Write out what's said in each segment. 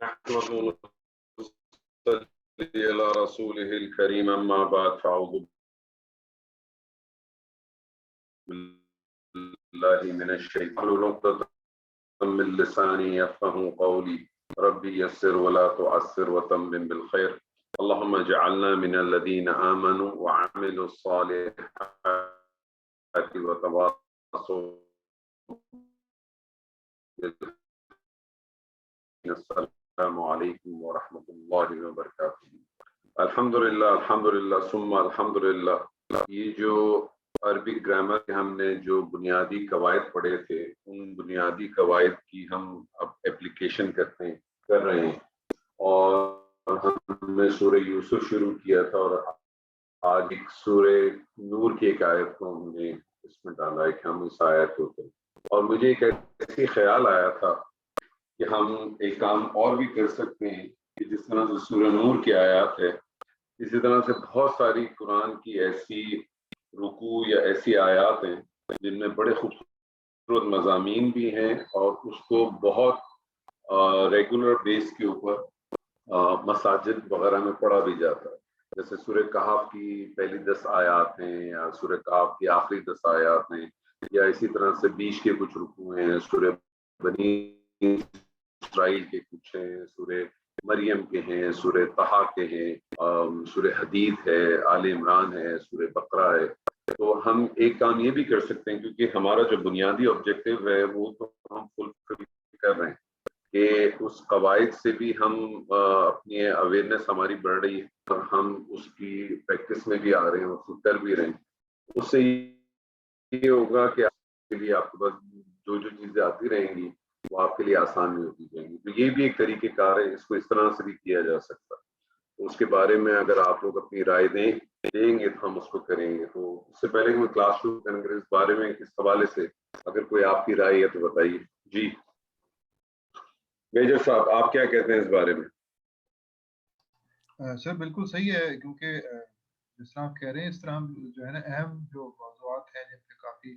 نحمده ونصلي على رسوله الكريم أما بعد فأعوذ بالله من الشيطان الرجيم من لساني يفقهوا قولي ربي يسر ولا تعسر وتمم بالخير اللهم اجعلنا من الذين آمنوا وعملوا الصالحات وتواصوا السلام علیکم ورحمۃ اللہ وبرکاتہ۔ الحمدللہ ثم الحمدللہ۔ یہ جو عربی گرامر کے ہم نے جو بنیادی قواعد پڑھے تھے ان بنیادی قواعد کی ہم اب اپلیکیشن کر رہے ہیں، اور ہم نے سورہ یوسف شروع کیا تھا اور آج ایک سورہ نور کی ایک آیت کو ہم نے اس میں ڈالا ہے کہ ہم اس آیت کو کریں، اور مجھے ایک ایسی خیال آیا تھا کہ ہم ایک کام اور بھی کر سکتے ہیں کہ جس طرح سے سورہ نور کی آیات ہے اسی طرح سے بہت ساری قرآن کی ایسی رکوع یا ایسی آیات ہیں جن میں بڑے خوبصورت مضامین بھی ہیں اور اس کو بہت ریگولر بیس کے اوپر مساجد وغیرہ میں پڑھا بھی جاتا ہے، جیسے سورہ کہف کی پہلی 10 آیات ہیں یا سورہ کہف کی آخری 10 آیات ہیں، یا اسی طرح سے بیچ کے کچھ رکوع ہیں، سورہ بنی اسرائیل کے کچھ ہیں، سورہ مریم کے ہیں، سورہ طہ کے ہیں، سورہ حدید ہے، آل عمران ہے، سورہ بقرہ ہے۔ تو ہم ایک کام یہ بھی کر سکتے ہیں، کیونکہ ہمارا جو بنیادی آبجیکٹو ہے وہ تو ہم فلفل کر رہے ہیں کہ اس قواعد سے بھی ہم اپنی اویئرنیس ہماری بڑھ رہی ہے اور ہم اس کی پریکٹس میں بھی آ رہے ہیں، اس کو کر بھی رہے ہیں۔ اس سے یہ ہوگا کہ آپ کے لیے آپ کے پاس جو چیزیں آتی رہیں گی وہ آپ کے لیے آسان بھی ہوتی جائیں گی۔ تو یہ بھی ایک طریقہ کار ہے، اس کو اس طرح سے بھی کیا جا سکتا ہے۔ تو اس کے بارے میں اگر آپ لوگ اپنی رائے دیں گے تو ہم اس کو کریں گے۔ تو اس سے پہلے کہ میں کلاس شروع کروں گا اس بارے میں اس حوالے سے اگر کوئی آپ کی رائے ہے تو بتائیے۔ جی میجر صاحب آپ کیا کہتے ہیں اس بارے میں؟ سر بالکل صحیح ہے، کیونکہ جس طرح آپ کہہ رہے ہیں اس طرح ہم جو ہے نا اہم جو موضوعات ہیں جن پہ کافی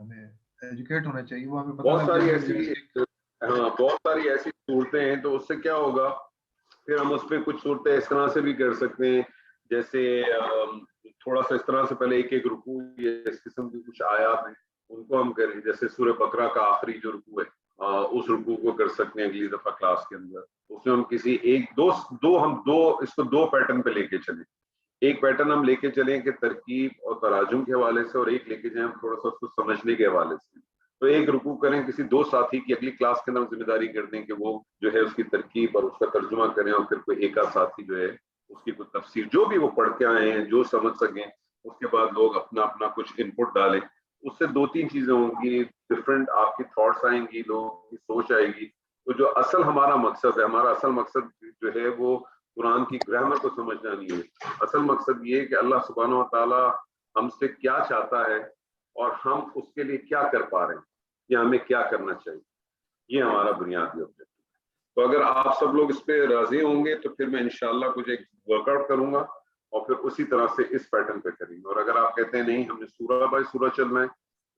ہمیں ایجوکیٹ ہونا چاہیے، وہ ہمیں پتہ بہت لگ ساری جائے ایسی صورتیں ہیں، تو اس سے کیا ہوگا پھر ہم اس پہ کچھ صورتیں اس طرح سے بھی کر سکتے ہیں، جیسے تھوڑا سا اس طرح سے پہلے ایک رکوع یا اس قسم کی کچھ آیات ہیں ان کو ہم کریں، جیسے سورہ بقرہ کا آخری جو رکوع ہے اس رکوع کو کر سکتے ہیں اگلی دفعہ کلاس کے اندر۔ اس میں ہم کسی اس کو دو پیٹرن پہ لے کے چلیں۔ ایک پیٹرن ہم لے کے چلیں کہ ترکیب اور تراجم کے حوالے سے، اور ایک لے کے جائیں ہم تھوڑا سا اس کو سمجھنے کے حوالے سے۔ تو ایک رکوع کریں کسی دو ساتھی کی، اگلی کلاس کے اندر ذمہ داری کر دیں کہ وہ جو ہے اس کی ترکیب اور اس کا ترجمہ کریں، اور پھر کوئی ایک آدھ ساتھی جو ہے اس کی کوئی تفسیر جو بھی وہ پڑھ کے آئے ہیں جو سمجھ سکیں، اس کے بعد لوگ اپنا کچھ ان پٹ ڈالیں۔ اس سے دو تین چیزیں ہوں گی، ڈفرینٹ آپ کی تھاٹس آئیں گی، لوگوں کی سوچ آئے گی۔ تو جو اصل ہمارا مقصد ہے، ہمارا اصل مقصد جو ہے وہ قرآن کی گرامر کو سمجھنا نہیں ہے۔ اصل مقصد یہ ہے کہ اللہ سبحانہ و تعالیٰ ہم سے کیا چاہتا ہے اور ہم اس کے لیے کیا کر پا رہے ہیں، یا ہمیں کیا کرنا چاہیے، یہ ہمارا بنیادی آبجیکٹو ہے۔ تو اگر آپ سب لوگ اس پہ راضی ہوں گے تو پھر میں انشاءاللہ کچھ ایک ورک آؤٹ کروں گا اور پھر اسی طرح سے اس پیٹرن پہ کریں گے۔ اور اگر آپ کہتے ہیں نہیں ہم نے سورہ بائی سورہ چلنا ہے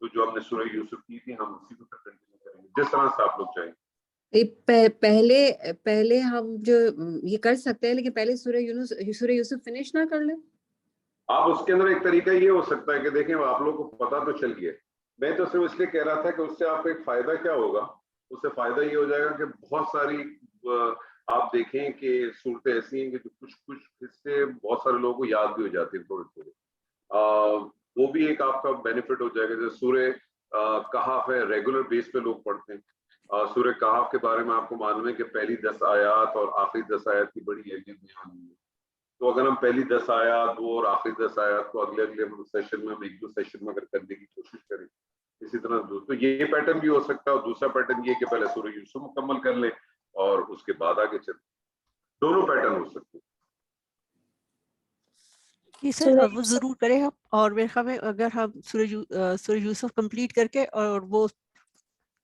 تو جو ہم نے سورہ یوسف کی تھی ہم اسی کو کنٹینیو کریں گے، جس طرح سے آپ لوگ چاہیں۔ پہلے ہم جو یہ کر سکتے ہیں، لیکن پہلے سورہ یوسف فنش نہ کر لیں۔ آپ اس کے اندر ایک طریقہ یہ ہو سکتا ہے کہ دیکھیں آپ لوگوں کو پتہ تو چل گیا، میں تو صرف اس لیے کہہ رہا تھا کہ اس سے آپ کو ایک فائدہ کیا ہوگا، اس سے فائدہ یہ ہو جائے گا کہ بہت ساری آپ دیکھیں کہ صورتیں ایسی ہیں کہ جو کچھ حصے بہت سارے لوگوں کو یاد بھی ہو جاتی ہیں تھوڑے تھوڑے، وہ بھی ایک آپ کا بینیفٹ ہو جائے گا۔ جیسے سورہ کہف ہے، ریگولر بیس پہ لوگ پڑھتے ہیں۔ سورہ کہف کے بارے میں آپ کو معلوم ہے کہ پہلی 10 آیات اور آخری 10 آیات کی بڑی اہمیت بیان ہوئی ہے۔ تو اگر ہم پہلی 10 آیات وہ اور آخری 10 آیات کو اگلے سیشن میں ہم ایک دو سیشن میں اگر کرنے کی کوشش کریں، اسی طرح تو یہ پیٹرن بھی ہو سکتا ہے۔ اور دوسرا پیٹرن یہ کہ پہلے سورہ یوسف مکمل کر لیں اور اس کے بعد آگے چلیں، دونوں پیٹرن ہو سکتے ہیں۔ سر وہ ضرور کریں ہم، اور میرے خیال میں اگر ہم سورہ یوسف کمپلیٹ کر کے اور وہ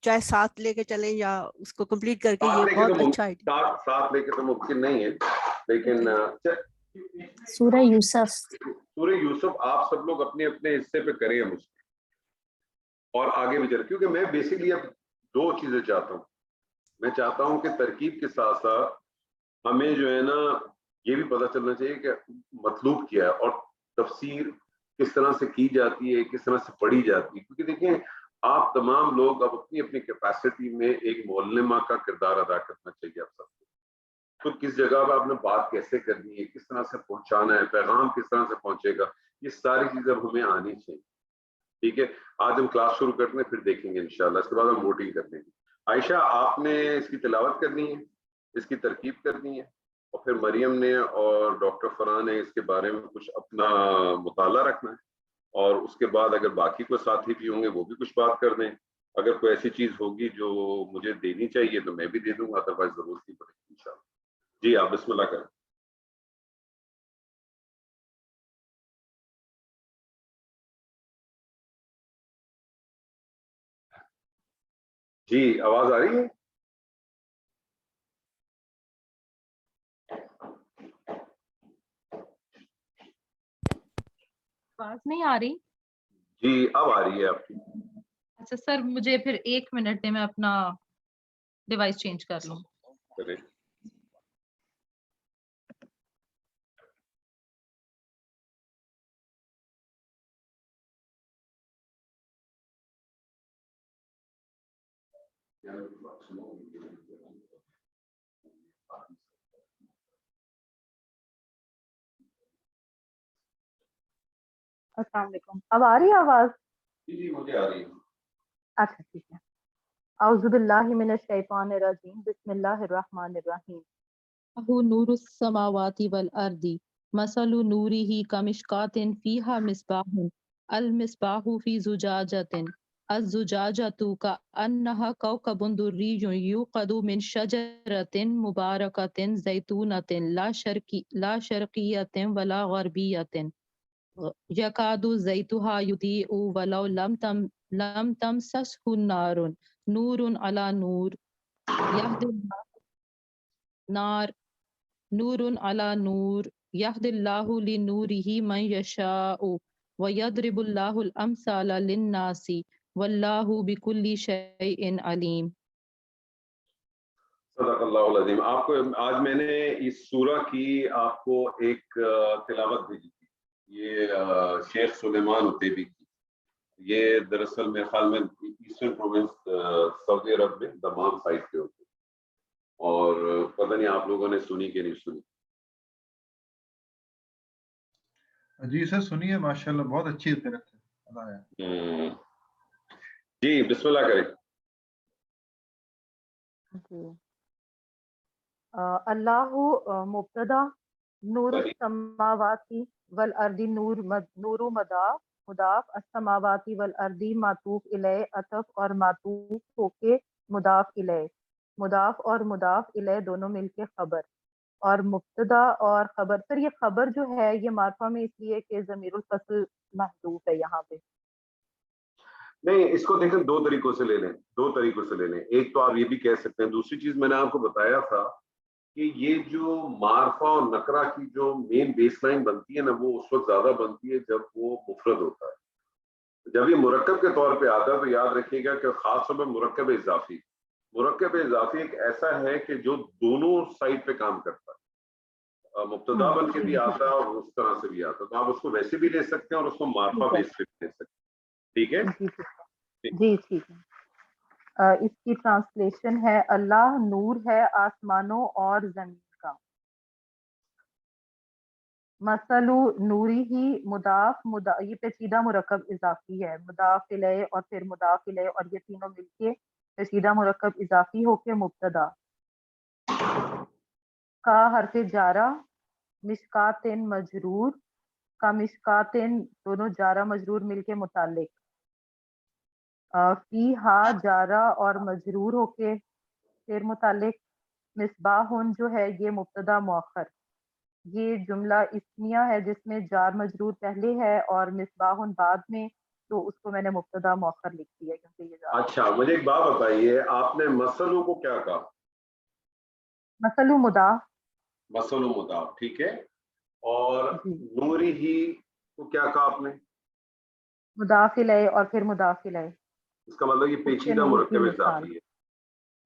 چاہے ساتھ لے کے چلیں یا اس کو کمپلیٹ کر کے، یہ بہت اچھا ہے۔ ساتھ لے کے تو ممکن نہیں ہے، لیکن سورہ یوسف آپ سب لوگ اپنے اپنے حصے پہ کریں مجھ اور آگے بھی چلیں، کیونکہ میں بیسکلی اب دو چیزیں چاہتا ہوں۔ میں چاہتا ہوں کہ ترکیب کے ساتھ ساتھ ہمیں جو ہے نا یہ بھی پتہ چلنا چاہیے کہ مطلوب کیا ہے اور تفسیر کس طرح سے کی جاتی ہے، کس طرح سے پڑھی جاتی ہے. کیونکہ دیکھیں آپ تمام لوگ اب اپنی اپنی کیپیسٹی میں ایک معلمہ کا کردار ادا کرنا چاہیے آپ سب کو. تو کس جگہ پہ آپ نے بات کیسے کرنی ہے، کس طرح سے پہنچانا ہے، پیغام کس طرح سے پہنچے گا، یہ ساری چیزیں اب ہمیں آنی چاہیے. ٹھیک ہے، آج ہم کلاس شروع کرتے ہیں، پھر دیکھیں گے انشاءاللہ، اس کے بعد ہم ووٹنگ کر لیں گے. عائشہ آپ نے اس کی تلاوت کرنی ہے، اس کی ترکیب کرنی ہے، اور پھر مریم نے اور ڈاکٹر فرحان نے اس کے بارے میں کچھ اپنا مطالعہ رکھنا ہے، اور اس کے بعد اگر باقی کوئی ساتھی بھی ہوں گے وہ بھی کچھ بات کر دیں. اگر کوئی ایسی چیز ہوگی جو مجھے دینی چاہیے تو میں بھی دے دوں گا، ادروائز ضرورت نہیں پڑے گی انشاءاللہ. جی آپ بسم اللہ کریں. جی آواز آ رہی ہے؟ آواز نہیں آ رہی؟ جی اب آ رہی ہے آپ کی. اچھا سر، مجھے پھر 1 منٹ دیں، میں اپنا ڈیوائس چینج کر لوں. کریں. السلام علیکم. اب آ رہی ہے آواز؟ جی مجھے آ رہی ہے. اچھا ٹھیک ہے. اعوذ باللہ من الشیطان الرجیم، بسم اللہ الرحمن الرحیم. هو نور السماوات والارض مثل نوره كمشكاة فيها مصباح المصباح في زجاجة الزجاجة كأنها كوكب دري يوقد من شجرة مباركة زيتونة لا شرقية ولا غربية يكاد زيتها يضيء ولو لم تمسسه النار نور على نور يهدي نور على نور يهدي الله لنوره من يشاء ويضرب الله الأمثال للناس والله بكل شيء عليم. صدق اللہ العظیم. آپ کو آج میں نے اس سورہ کی آپ کو ایک تلاوت بھیجی تھی، یہ شیخ سلیمان عتیبی کی. یہ دراصل میرے خیال میں ایسٹرن پروونس سعودی عرب میں دمام سائٹ پہ ہوتے، اور پتہ نہیں آپ لوگوں نے سنی کہ نہیں سنی. جی سر سنیے، ماشاءاللہ بہت اچھی طرح سے ادا ہے. جی بسم اللہ کریں. جی اللہ مبتدا، نور السماوات والارض نور مضاف السماوات والارض معطوف الیہ، عطف اور معطوف ہو کے مضاف الیہ، مضاف اور مضاف الیہ دونوں مل کے خبر، اور مبتدا اور خبر. سر یہ خبر جو ہے یہ معرفہ میں اس لیے کہ ضمیر الفصل محذوف ہے یہاں پہ. نہیں، اس کو دیکھیں دو طریقوں سے لے لیں. ایک تو آپ یہ بھی کہہ سکتے ہیں، دوسری چیز میں نے آپ کو بتایا تھا کہ یہ جو معرفہ اور نکرہ کی جو مین بیس لائن بنتی ہے نا، وہ اس وقت زیادہ بنتی ہے جب وہ مفرد ہوتا ہے. جب یہ مرکب کے طور پہ آتا ہے تو یاد رکھیے گا کہ خاص طور پہ مرکب اضافی ایک ایسا ہے کہ جو دونوں سائڈ پہ کام کرتا ہے، مبتدا بن کے بھی آتا ہے اور اس طرح سے بھی آتا ہے. تو آپ اس کو ویسے بھی لے سکتے ہیں اور اس کو معرفہ بیس پہ بھی لے سکتے ہیں. ٹھیک ہے جی ٹھیک ہے. اس کی ٹرانسلیشن ہے اللہ نور ہے آسمانوں اور زمین کا. مثل نوری ہی مضاف یہ پیچیدہ مرکب اضافی ہے، مضاف الیہ اور پھر مضاف الیہ، اور یہ تینوں مل کے پیچیدہ مرکب اضافی ہو کے مبتدا. کا حرف جارہ، مشکاتن مجرور، کا مشکاتن دونوں جارہ مجرور مل کے متعلق. فی ہا جارہ اور مجرور ہو کے پھر متعلق. مصباحن جو ہے یہ مبتدا مؤخر. یہ جملہ اسمیہ ہے جس میں جار مجرور پہلے ہے اور مصباحن بعد میں، تو اس کو میں نے مبتدا مؤخر لکھ دیا کیونکہ یہ جار. اچھا مجھے ایک بات بتائیے، آپ نے مثلو کو کیا کہا؟ مثل مضاف. مثل مضاف، ٹھیک ہے. اور جی نوری ہی کو کیا کہا آپ نے؟ مضاف الیہ اور پھر مضاف الیہ. اس کا مطلب یہ اس کے پیچیدہ نور کی مرکب مثال. اضافی ہے.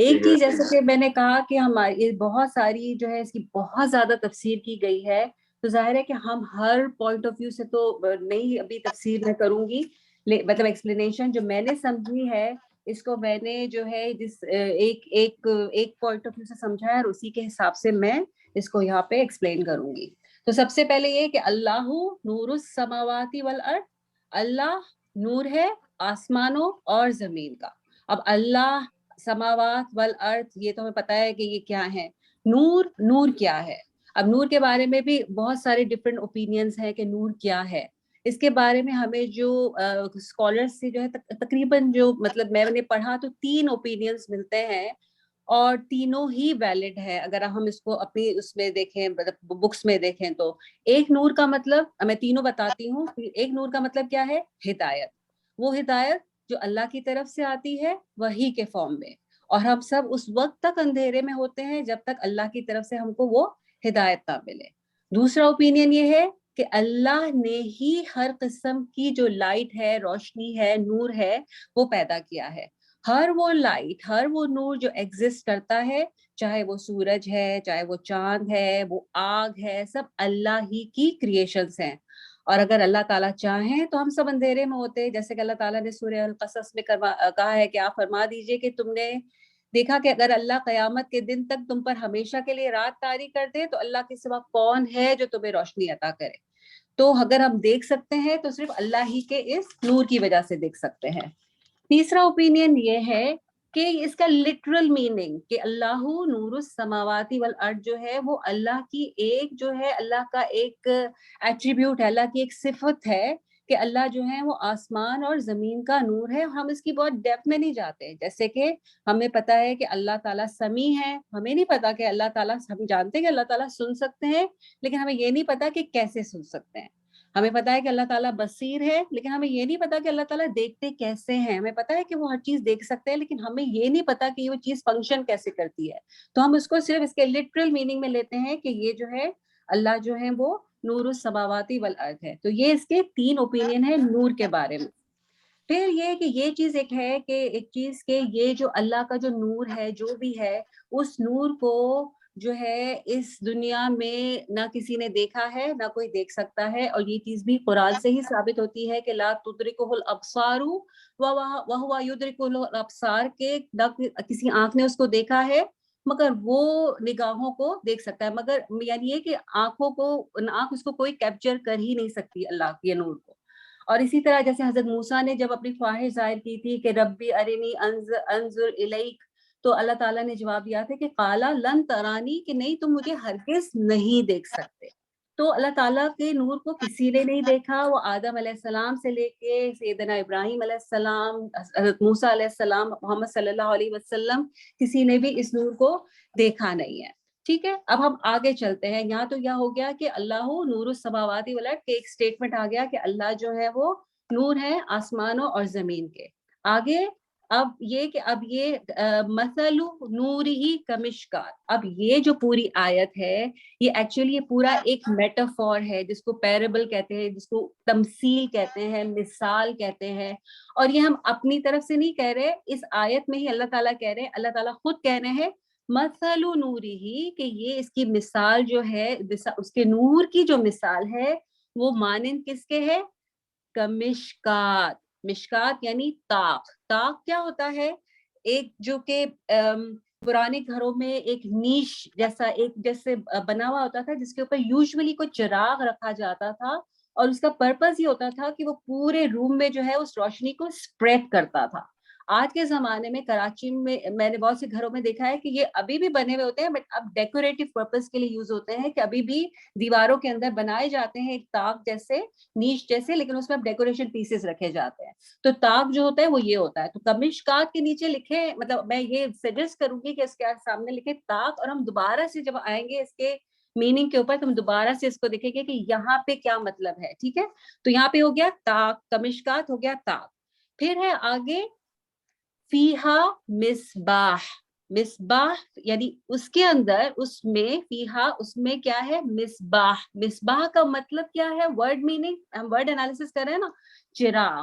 ایک چیز جیسے کہ میں نے کہا کہ ہماری بہت ساری جو ہے اس کی بہت زیادہ تفسیر کی گئی ہے، تو ظاہر ہے کہ ہم ہر پوائنٹ آف ویو سے تو نہیں ابھی تفسیر میں کروں گی، مطلب ایکسپلینیشن جو میں نے سمجھی ہے اس کو میں نے جو ہے جس ایک پوائنٹ آف ویو سے سمجھا ہے اور اسی کے حساب سے میں اس کو یہاں پہ ایکسپلین کروں گی. تو سب سے پہلے یہ کہ اللہ نور السماوات والارض، اللہ نور ہے آسمانوں اور زمین کا. اب اللہ سماوات والارض یہ تو ہمیں پتہ ہے کہ یہ کیا ہے. نور کیا ہے؟ اب نور کے بارے میں بھی بہت سارے ڈفرینٹ اوپینینز ہیں کہ نور کیا ہے. اس کے بارے میں ہمیں جو اسکالرس سے جو ہے تقریباً جو مطلب میں نے پڑھا تو 3 اوپینینز ملتے ہیں اور تینوں ہی ویلڈ ہے اگر ہم اس کو اپنی اس میں دیکھیں بکس میں دیکھیں تو. ایک نور کا مطلب میں تینوں بتاتی ہوں. ایک نور کا مطلب کیا ہے؟ ہدایت. وہ ہدایت جو اللہ کی طرف سے آتی ہے وحی کے فارم میں، اور ہم سب اس وقت تک اندھیرے میں ہوتے ہیں جب تک اللہ کی طرف سے ہم کو وہ ہدایت نہ ملے. دوسرا اوپینین یہ ہے کہ اللہ نے ہی ہر قسم کی جو لائٹ ہے، روشنی ہے، نور ہے وہ پیدا کیا ہے. ہر وہ لائٹ، ہر وہ نور جو ایگزسٹ کرتا ہے، چاہے وہ سورج ہے، چاہے وہ چاند ہے، وہ آگ ہے، سب اللہ ہی کی کریشنز ہیں. اور اگر اللہ تعالیٰ چاہیں تو ہم سب اندھیرے میں ہوتے، جیسے کہ اللہ تعالیٰ نے سورہ القصص میں کہا ہے کہ آپ فرما دیجئے کہ تم نے دیکھا کہ اگر اللہ قیامت کے دن تک تم پر ہمیشہ کے لیے رات طاری کر دے تو اللہ کے سوا کون ہے جو تمہیں روشنی عطا کرے. تو اگر ہم دیکھ سکتے ہیں تو صرف اللہ ہی کے اس نور کی وجہ سے دیکھ سکتے ہیں. تیسرا اوپینین یہ ہے کہ اس کا لٹرل میننگ کہ اللہ نور السماوات والارض جو ہے وہ اللہ کی ایک جو ہے اللہ کا ایک ایٹریبیوٹ ہے، اللہ کی ایک صفت ہے کہ اللہ جو ہے وہ آسمان اور زمین کا نور ہے. ہم اس کی بہت ڈیپتھ میں نہیں جاتے. جیسے کہ ہمیں پتہ ہے کہ اللہ تعالیٰ سمیع ہے، ہمیں نہیں پتا کہ اللہ تعالیٰ، ہم جانتے ہیں کہ اللہ تعالیٰ سن سکتے ہیں لیکن ہمیں یہ نہیں پتا کہ کیسے سن سکتے ہیں. ہمیں پتا ہے کہ اللہ تعالیٰ بصیر ہے لیکن ہمیں یہ نہیں پتا کہ اللہ تعالیٰ دیکھتے کیسے ہیں. ہمیں پتا ہے کہ وہ ہر چیز دیکھ سکتے ہیں لیکن ہمیں یہ نہیں پتا کہ وہ چیز فنکشن کیسے کرتی ہے. تو ہم اس کو صرف اس کے لٹرل میننگ میں لیتے ہیں کہ یہ جو ہے اللہ جو ہے وہ نور السماوات والارض ہے. تو یہ اس کے 3 اوپینین ہیں نور کے بارے میں. پھر یہ کہ یہ چیز ایک ہے کہ ایک چیز کہ یہ جو اللہ کا جو نور ہے جو بھی ہے اس نور کو جو ہے اس دنیا میں نہ کسی نے دیکھا ہے نہ کوئی دیکھ سکتا ہے. اور یہ چیز بھی قرآن سے ہی ثابت ہوتی ہے کہ لا تدرکہ الابصار وہو یدرک الابصار، کے نہ کسی آنکھ نے اس کو دیکھا ہے مگر وہ نگاہوں کو دیکھ سکتا ہے. مگر یعنی یہ کہ آنکھ اس کو کوئی کیپچر کر ہی نہیں سکتی اللہ کے نور کو. اور اسی طرح جیسے حضرت موسیٰ نے جب اپنی خواہش ظاہر کی تھی کہ ربی ارنی انظر الیک، تو اللہ تعالیٰ نے جواب دیا تھا کہ قالا لن ترانی، کہ نہیں تم مجھے ہرگز نہیں دیکھ سکتے. تو اللہ تعالیٰ کے نور کو کسی نے نہیں دیکھا. وہ آدم علیہ السلام سے لے کے سیدنا ابراہیم علیہ السلام، حضرت موسیٰ علیہ السلام، محمد صلی اللہ علیہ وسلم، کسی نے بھی اس نور کو دیکھا نہیں ہے. ٹھیک ہے، اب ہم آگے چلتے ہیں. یہاں تو کیا ہو گیا کہ اللہ نور السماوات والارض کے ایک اسٹیٹمنٹ آ گیا کہ اللہ جو ہے وہ نور ہے آسمانوں اور زمین کے. آگے اب یہ مثل نورہ کمشکات. اب یہ جو پوری آیت ہے یہ ایکچولی یہ پورا ایک میٹافور ہے جس کو پیربل کہتے ہیں، جس کو تمثیل کہتے ہیں، مثال کہتے ہیں. اور یہ ہم اپنی طرف سے نہیں کہہ رہے، اس آیت میں ہی اللہ تعالیٰ کہہ رہے ہیں، اللہ تعالیٰ خود کہہ رہے ہیں مثل نورہ، کہ یہ اس کی مثال جو ہے اس کے نور کی جو مثال ہے وہ مانند کس کے ہے؟ کمشکات. مشکات یعنی طاق. طاق کیا ہوتا ہے؟ ایک جو کہ پرانے گھروں میں ایک نیش جیسے بنا ہوا ہوتا تھا جس کے اوپر یوزولی کوئی چراغ رکھا جاتا تھا اور اس کا پرپز یہ ہوتا تھا کہ وہ پورے روم میں جو ہے اس روشنی کو اسپریڈ کرتا تھا. آج کے زمانے میں کراچی میں نے بہت سے گھروں میں دیکھا ہے کہ یہ ابھی بھی بنے ہوئے ہوتے ہیں بٹ اب ڈیکوریٹو پرپز کے لیے یوز ہوتے ہیں، کہ ابھی بھی دیواروں کے اندر بنائے جاتے ہیں ایک طاق جیسے، نیش جیسے، لیکن اس میں اب ڈیکوریشن پیسز رکھے جاتے ہیں. تو طاق جو ہوتا ہے وہ یہ ہوتا ہے. تو کمشکات کے نیچے لکھے، مطلب میں یہ سجیسٹ کروں گی کہ اس کے سامنے لکھے طاق، اور ہم دوبارہ سے جب آئیں گے اس کے میننگ کے اوپر تو ہم دوبارہ سے اس کو دیکھیں گے کہ یہاں پہ کیا مطلب ہے. ٹھیک ہے، تو یہاں پہ ہو گیا طاق، کمشکات ہو گیا طاق. پھر ہے آگے فیہا مصباح. مصباح یعنی اس کے اندر، اس میں فیہا، اس میں کیا ہے؟ مصباح. مصباح کا مطلب کیا ہے؟ ورڈ میننگ ہم ورڈ انالیسس کر رہے ہیں نا. چراغ.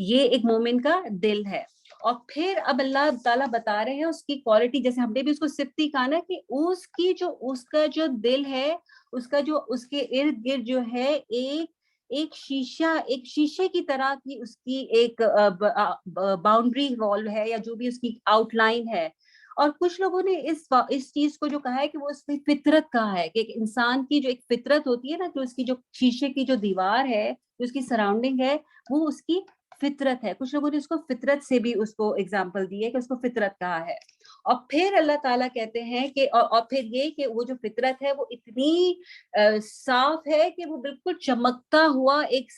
یہ ایک مومن کا دل ہے. اور پھر اب اللہ تعالیٰ بتا رہے ہیں اس کی کوالٹی, جیسے ہم نے بھی اس کو صفتی کہا نا کہ اس کا جو دل ہے, اس کا جو اس کے ارد گرد جو ہے ایک شیشے کی طرح کی اس کی ایک باؤنڈری وال ہے, یا جو بھی اس کی آؤٹ لائن ہے. اور کچھ لوگوں نے اس چیز کو جو کہا ہے کہ وہ اس کی فطرت کہا ہے, کہ ایک انسان کی جو ایک فطرت ہوتی ہے نا, کہ اس کی جو شیشے کی جو دیوار ہے, جو اس کی سراؤنڈنگ ہے, وہ اس کی فطرت ہے. کچھ لوگوں نے اس کو فطرت سے بھی اس کو ایگزامپل دی ہے کہ اس کو فطرت کہا ہے. اور پھر اللہ تعالیٰ کہتے ہیں کہ اور پھر یہ کہ وہ جو فطرت ہے وہ اتنی صاف ہے کہ وہ بالکل چمکتا ہوا ایک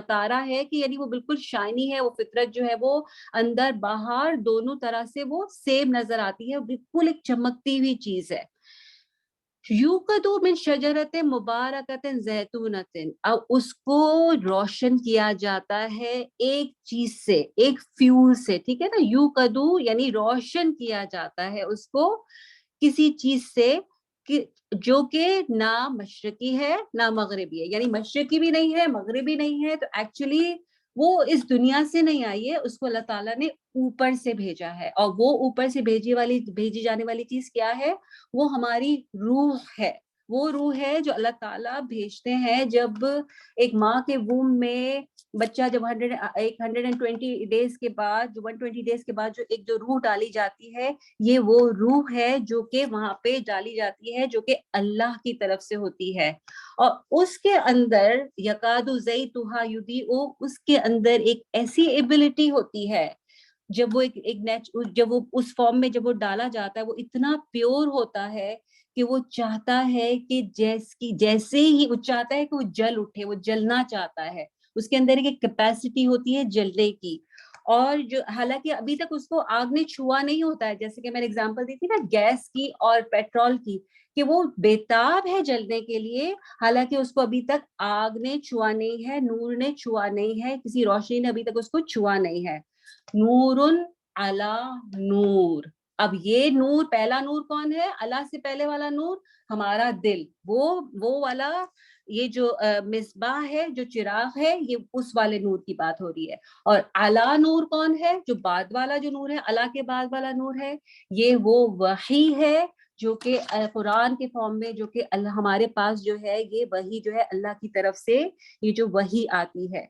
تارا ہے, کہ یعنی وہ بالکل شائنی ہے. وہ فطرت جو ہے وہ اندر باہر دونوں طرح سے وہ سیم نظر آتی ہے, بالکل ایک چمکتی ہوئی چیز ہے. یوقدو من شجرت مبارکت زیتونت, اب اس کو روشن کیا جاتا ہے ایک چیز سے, ایک فیول سے, ٹھیک ہے نا. یوقدو یعنی روشن کیا جاتا ہے اس کو کسی چیز سے جو کہ نہ مشرقی ہے نہ مغربی ہے, یعنی مشرقی بھی نہیں ہے مغربی نہیں ہے. تو ایکچولی وہ اس دنیا سے نہیں آئی ہے, اس کو اللہ تعالیٰ نے اوپر سے بھیجا ہے. اور وہ اوپر سے بھیجی جانے والی چیز کیا ہے؟ وہ ہماری روح ہے. وہ روح ہے جو اللہ تعالیٰ بھیجتے ہیں جب ایک ماں کے ووم میں بچہ جب 120 ڈیز کے بعد, جو 120 ڈیز کے بعد جو ایک جو روح ڈالی جاتی ہے, یہ وہ روح ہے جو کہ وہاں پہ ڈالی جاتی ہے, جو کہ اللہ کی طرف سے ہوتی ہے. اور اس کے اندر یکاد زیتھا یضیء, اس کے اندر ایک ایسی ایبلٹی ہوتی ہے, جب وہ جب وہ اس فارم میں جب وہ ڈالا جاتا ہے, وہ اتنا پیور ہوتا ہے کہ وہ چاہتا ہے کہ جیسے ہی وہ چاہتا ہے کہ وہ جل اٹھے, وہ جلنا چاہتا ہے. اس کے اندر ایک کیپیسٹی ہوتی ہے جلنے کی. اور جو حالانکہ ابھی تک اس کو آگ نے چھوا نہیں ہوتا ہے, جیسے کہ میں نے اگزامپل دی تھی نا گیس کی اور پیٹرول کی, کہ وہ بےتاب ہے جلنے کے لیے, حالانکہ اس کو ابھی تک آگ نے چھوا نہیں ہے, نور نے چھوا نہیں ہے, کسی روشنی نے ابھی تک اس کو چھوا نہیں ہے. نورن علی نور. اب یہ نور, پہلا نور کون ہے؟ اللہ سے پہلے والا نور ہمارا دل, وہ والا یہ جو مصباح ہے, جو چراغ ہے, یہ اس والے نور کی بات ہو رہی ہے. اور اعلیٰ نور کون ہے؟ جو بعد والا جو نور ہے, اللہ کے بعد والا نور ہے, یہ وہ وحی ہے جو کہ قرآن کے فارم میں, جو کہ ہمارے پاس جو ہے, یہ وحی جو ہے اللہ کی طرف سے, یہ جو وحی آتی ہے.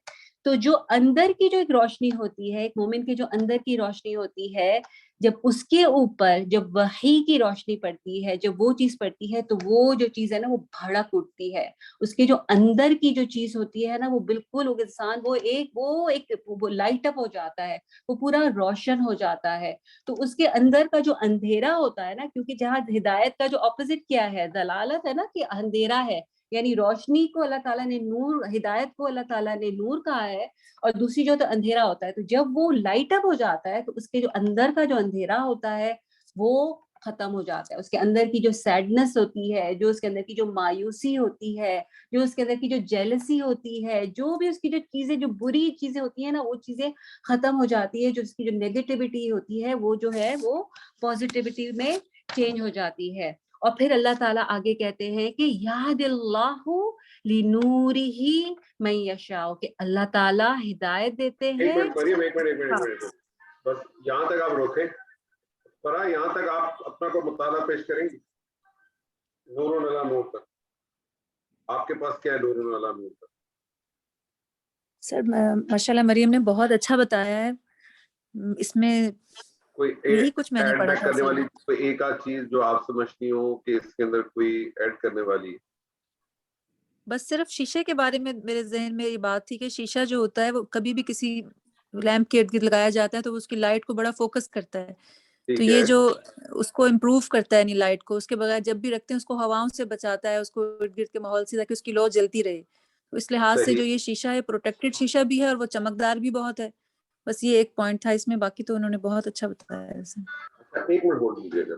تو جو اندر کی جو ایک روشنی ہوتی ہے, ایک مومن کے جو اندر کی روشنی ہوتی ہے, جب اس کے اوپر جب وحی کی روشنی پڑتی ہے, جب وہ چیز پڑتی ہے, تو وہ جو چیز ہے نا وہ بھڑک اٹھتی ہے. اس کے جو اندر کی جو چیز ہوتی ہے نا, وہ بالکل وہ انسان وہ لائٹ اپ ہو جاتا ہے, وہ پورا روشن ہو جاتا ہے. تو اس کے اندر کا جو اندھیرا ہوتا ہے نا, کیونکہ جہاں ہدایت کا جو اپوزٹ کیا ہے, دلالت ہے نا, کہ اندھیرا ہے, یعنی روشنی کو اللہ تعالیٰ نے نور, ہدایت کو اللہ تعالیٰ نے نور کہا ہے, اور دوسری جو تو اندھیرا ہوتا ہے. تو جب وہ لائٹ اپ ہو جاتا ہے, تو اس کے جو اندر کا جو اندھیرا ہوتا ہے وہ ختم ہو جاتا ہے. اس کے اندر کی جو سیڈنس ہوتی ہے, جو اس کے اندر کی جو مایوسی ہوتی ہے, جو اس کے اندر کی جو جیلسی ہوتی ہے, جو بھی اس کی جو چیزیں, جو بری چیزیں ہوتی ہیں نا, وہ چیزیں ختم ہو جاتی ہے. جو اس کی جو نیگیٹیوٹی ہوتی ہے, وہ جو ہے وہ پازیٹیوٹی میں چینج ہو جاتی ہے. اور پھر اللہ تعالیٰ آگے کہتے ہیں کہ یاد اللہ لنورہ من یشاء, کہ اللہ تعالیٰ ہدایت دیتے ہیں. ایک منٹ بس یہاں تک آپ روکیں فرا, یہاں تک آپ اپنا کو مطالعہ پیش کریں گے نور علی نور تک. آپ کے پاس کیا ہے نور علی نور تک؟ سر ماشاءاللہ مریم نے بہت اچھا بتایا ہے. اس میں کوئی یہی کچھ میں نے ایڈ پڑھا بیک تھا کرنے سر. والی کوئی ایک آدھ چیز جو آپ سمجھتی ہو کہ اس کے اندر کوئی ایڈ کرنے والی؟ بس صرف شیشے کے بارے میں میرے ذہن میں یہ بات تھی کہ شیشہ جو ہوتا ہے وہ کبھی بھی کسی لیمپ کے ارد گرد لگایا جاتا ہے تو اس کی لائٹ کو بڑا فوکس کرتا ہے. تو یہ جو اس کو امپروو کرتا ہے یعنی لائٹ کو, اس کے بغیر جب بھی رکھتے ہیں اس کو ہواؤں سے بچاتا ہے, اس کو ارد گرد کے ماحول سے, تاکہ اس کی لو جلتی رہے. تو اس لحاظ سے جو یہ شیشہ ہے پروٹیکٹڈ شیشہ بھی ہے اور وہ چمکدار بھی بہت ہے. بس یہ ایک پوائنٹ تھا اس میں, باقی تو انہوں نے بہت اچھا بتایا ہے اسے. ایک منٹ بول دیجیے گا.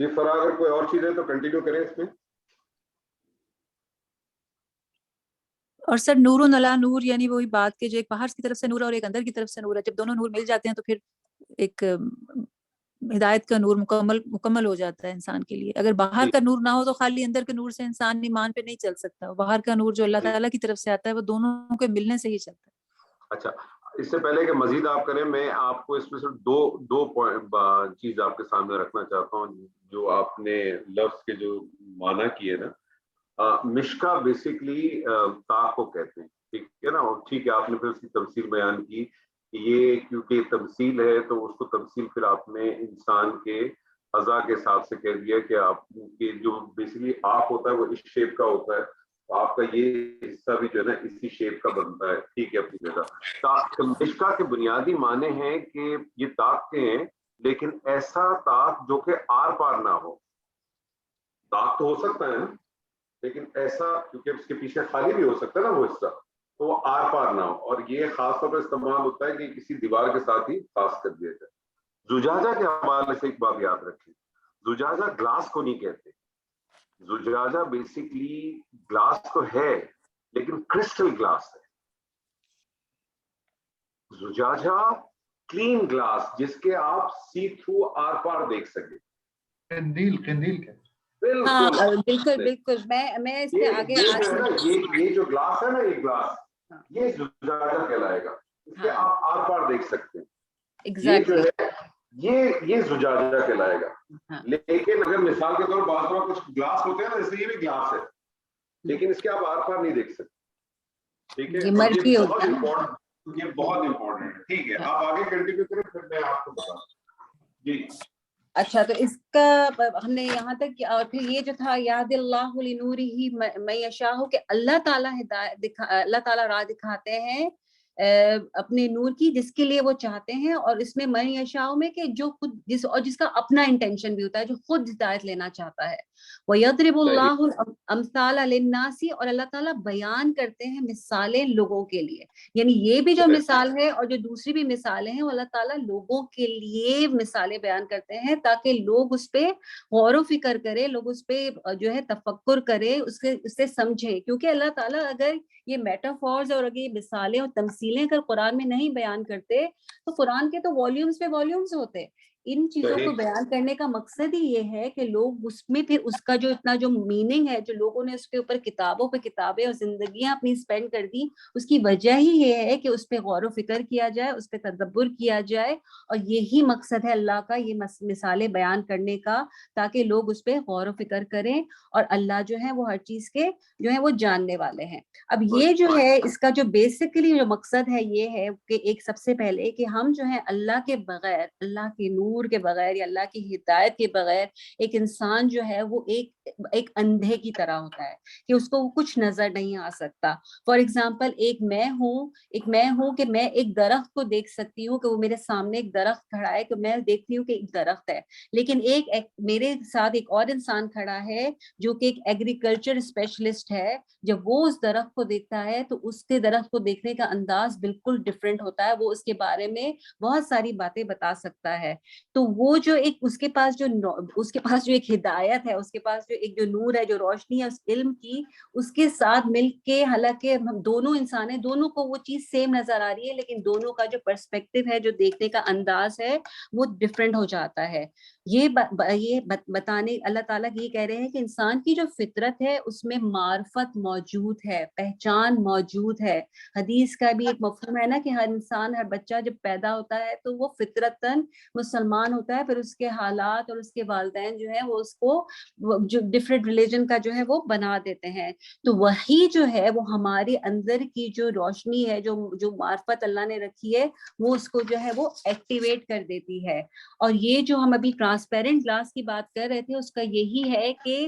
جی فرا اگر کوئی اور چیز ہے تو کنٹینیو کریں اس میں. اور سر نور علی نور یعنی وہی بات کہ جو ایک باہر کی طرف سے نور ہے اور ایک اندر کی طرف سے نور ہے, جب دونوں نور مل جاتے ہیں تو پھر ایک ہدایت کا نور مکمل ہو جاتا ہے انسان کے لیے. اگر باہر کا نور نہ ہو تو خالی اندر کے نور سے انسان ایمان پہ نہیں چل سکتا. باہر کا نور جو اللہ تعالیٰ کی طرف سے آتا ہے وہ دونوں کے ملنے سے ہی چلتا ہے. اچھا, اس سے پہلے کہ مزید آپ کریں, میں آپ کو اس میں صرف دو چیز آپ کے سامنے رکھنا چاہتا ہوں جو آپ نے لفظ کے جو معنی کیے نا. مشکا بیسکلی طاق کو کہتے ہیں, ٹھیک ہے نا, اور ٹھیک ہے آپ نے پھر اس کی تمثیل بیان کی کہ یہ کیونکہ تمثیل ہے تو اس کو تمثیل پھر آپ نے انسان کے اعضاء کے حساب سے کہہ دیا کہ آپ کے جو بیسکلی آنکھ ہوتا ہے وہ اس شیپ کا ہوتا ہے, آپ کا یہ حصہ بھی جو ہے نا اسی شیپ کا بنتا ہے, ٹھیک ہے اپنی جگہ. مشکا کے بنیادی معنی ہیں کہ یہ طاقتیں ہیں لیکن ایسا طاق جو کہ آر پار نہ ہو. طاق تو ہو سکتا ہے نا لیکن ایسا کیونکہ اس کے پیچھے خالی بھی ہو سکتا ہے نا وہ حصہ, تو وہ آر پار نہ ہو. اور یہ خاص طور پر استعمال ہوتا ہے کہ کسی دیوار کے ساتھ ہی خاص کر دیا جائے. زجاجہ کے حوالے سے ایک بات یاد رکھیں, زجاجہ گلاس کو نہیں کہتے. زجاجہ بیسکلی گلاس تو ہے لیکن کرسٹل گلاس ہے. زجاجہ کلین گلاس جس کے آپ سی تھرو آر پار دیکھ سکیں. قندیل کے بالکل میں اس کے آگے یہ جو گلاس ہے نا, یہ گلاس یہ زجاجہ کہلائے گا, اس کے آپ آر پار دیکھ سکتے ہیں. یہ جو ہے یہ زجاجہ کہلائے گا. لیکن اگر مثال کے طور پر بعض بار کچھ گلاس ہوتے ہیں نا, جیسے یہ بھی گلاس ہے لیکن اس کے آپ آر پار نہیں دیکھ سکتے. ٹھیک ہے, یہ بہت امپورٹنٹ ہے. ٹھیک ہے, آپ آگے کنٹینیو کریں پھر میں آپ کو بتاؤں. جی اچھا, تو اس کا ہم نے یہاں تک, اور پھر یہ جو تھا یاد اللہ لنورہ من یشاء کہ اللہ تعالیٰ راہ دکھاتے ہیں اپنے نور کی جس کے لیے وہ چاہتے ہیں, اور اس میں من یشاء میں کہ جو خود جس کا اپنا انٹینشن بھی ہوتا ہے, جو خود ہدایت لینا چاہتا ہے. وَيَضْرِبُ اللَّهُ الْأَمْثَالَ لِلنَّاسِ اور اللہ تعالیٰ بیان کرتے ہیں مثالیں لوگوں کے لیے. یعنی یہ بھی جو مثال ہے اور جو دوسری بھی مثالیں ہیں وہ اللہ تعالیٰ لوگوں کے لیے مثالیں بیان کرتے ہیں تاکہ لوگ اس پہ غور و فکر کرے, لوگ اس پہ جو ہے تفکر کرے, اس سے سمجھے. کیونکہ اللہ تعالیٰ اگر یہ میٹافورز اور اگر یہ مثالیں اور تمثیلیں اگر قرآن میں نہیں بیان کرتے تو قرآن کے تو والیومز پہ والیومز ہوتے. ان چیزوں کو بیان کرنے کا مقصد ہی یہ ہے کہ لوگ اس میں پھر اس کا جو اتنا جو میننگ ہے, جو لوگوں نے اس کے اوپر کتابوں پہ کتابیں اور زندگیاں اپنی اسپینڈ کر دی, اس کی وجہ ہی یہ ہے کہ اس پہ غور و فکر کیا جائے, اس پہ تدبر کیا جائے. اور یہی مقصد ہے اللہ کا یہ مثالیں بیان کرنے کا, تاکہ لوگ اس پہ غور و فکر کریں. اور اللہ جو ہے وہ ہر چیز کے جو ہے وہ جاننے والے ہیں. اب یہ جو ہے اس کا جو بیسکلی جو مقصد ہے یہ ہے کہ ایک سب سے پہلے کہ ہم جو ہے اللہ کے بغیر, اللہ کے نور کے بغیر یا اللہ کی ہدایت کے بغیر ایک انسان جو ہے وہ ایک اندھے کی طرح ہوتا ہے کہ اس کو کچھ نظر نہیں آ سکتا. فار ایگزامپل ایک میں ہوں کہ میں ایک درخت کو دیکھ سکتی ہوں کہ وہ میرے سامنے ایک درخت کھڑا ہے, کہ میں دیکھتی ہوں کہ ایک درخت ہے. لیکن ایک میرے ساتھ ایک اور انسان کھڑا ہے جو کہ ایک ایگریکلچر اسپیشلسٹ ہے, جب وہ اس درخت کو دیکھتا ہے تو اس کے درخت کو دیکھنے کا انداز بالکل ڈفرینٹ ہوتا ہے. وہ اس کے بارے میں بہت ساری باتیں بتا سکتا ہے. تو وہ جو ایک اس کے پاس جو ایک ہدایت ہے, اس کے پاس جو ایک جو نور ہے, جو روشنی ہے اس علم کی, اس کے ساتھ مل کے حالانکہ ہم دونوں انسان ہیں, دونوں کو وہ چیز سیم نظر آ رہی ہے, لیکن دونوں کا جو پرسپیکٹو ہے, جو دیکھنے کا انداز ہے وہ ڈفرینٹ ہو جاتا ہے. یہ بتانے اللہ تعالیٰ یہ کہہ رہے ہیں کہ انسان کی جو فطرت ہے اس میں معرفت موجود ہے, پہچان موجود ہے. حدیث کا بھی ایک مفہوم ہے نا کہ ہر انسان, ہر بچہ جب پیدا ہوتا ہے تو وہ فطرتاً مسلمان ہوتا ہے, پھر اس کے حالات اور اس کے والدین جو ہے وہ اس کو جو ڈفرینٹ ریلیجن کا جو ہے وہ بنا دیتے ہیں. تو وہی جو ہے وہ ہمارے اندر کی جو روشنی ہے, جو معرفت اللہ نے رکھی ہے, وہ اس کو جو ہے وہ ایکٹیویٹ کر دیتی ہے. اور یہ جو ہم ابھی ٹرانسپیرنٹ گلاس کی بات کر رہے تھے اس کا یہی ہے کہ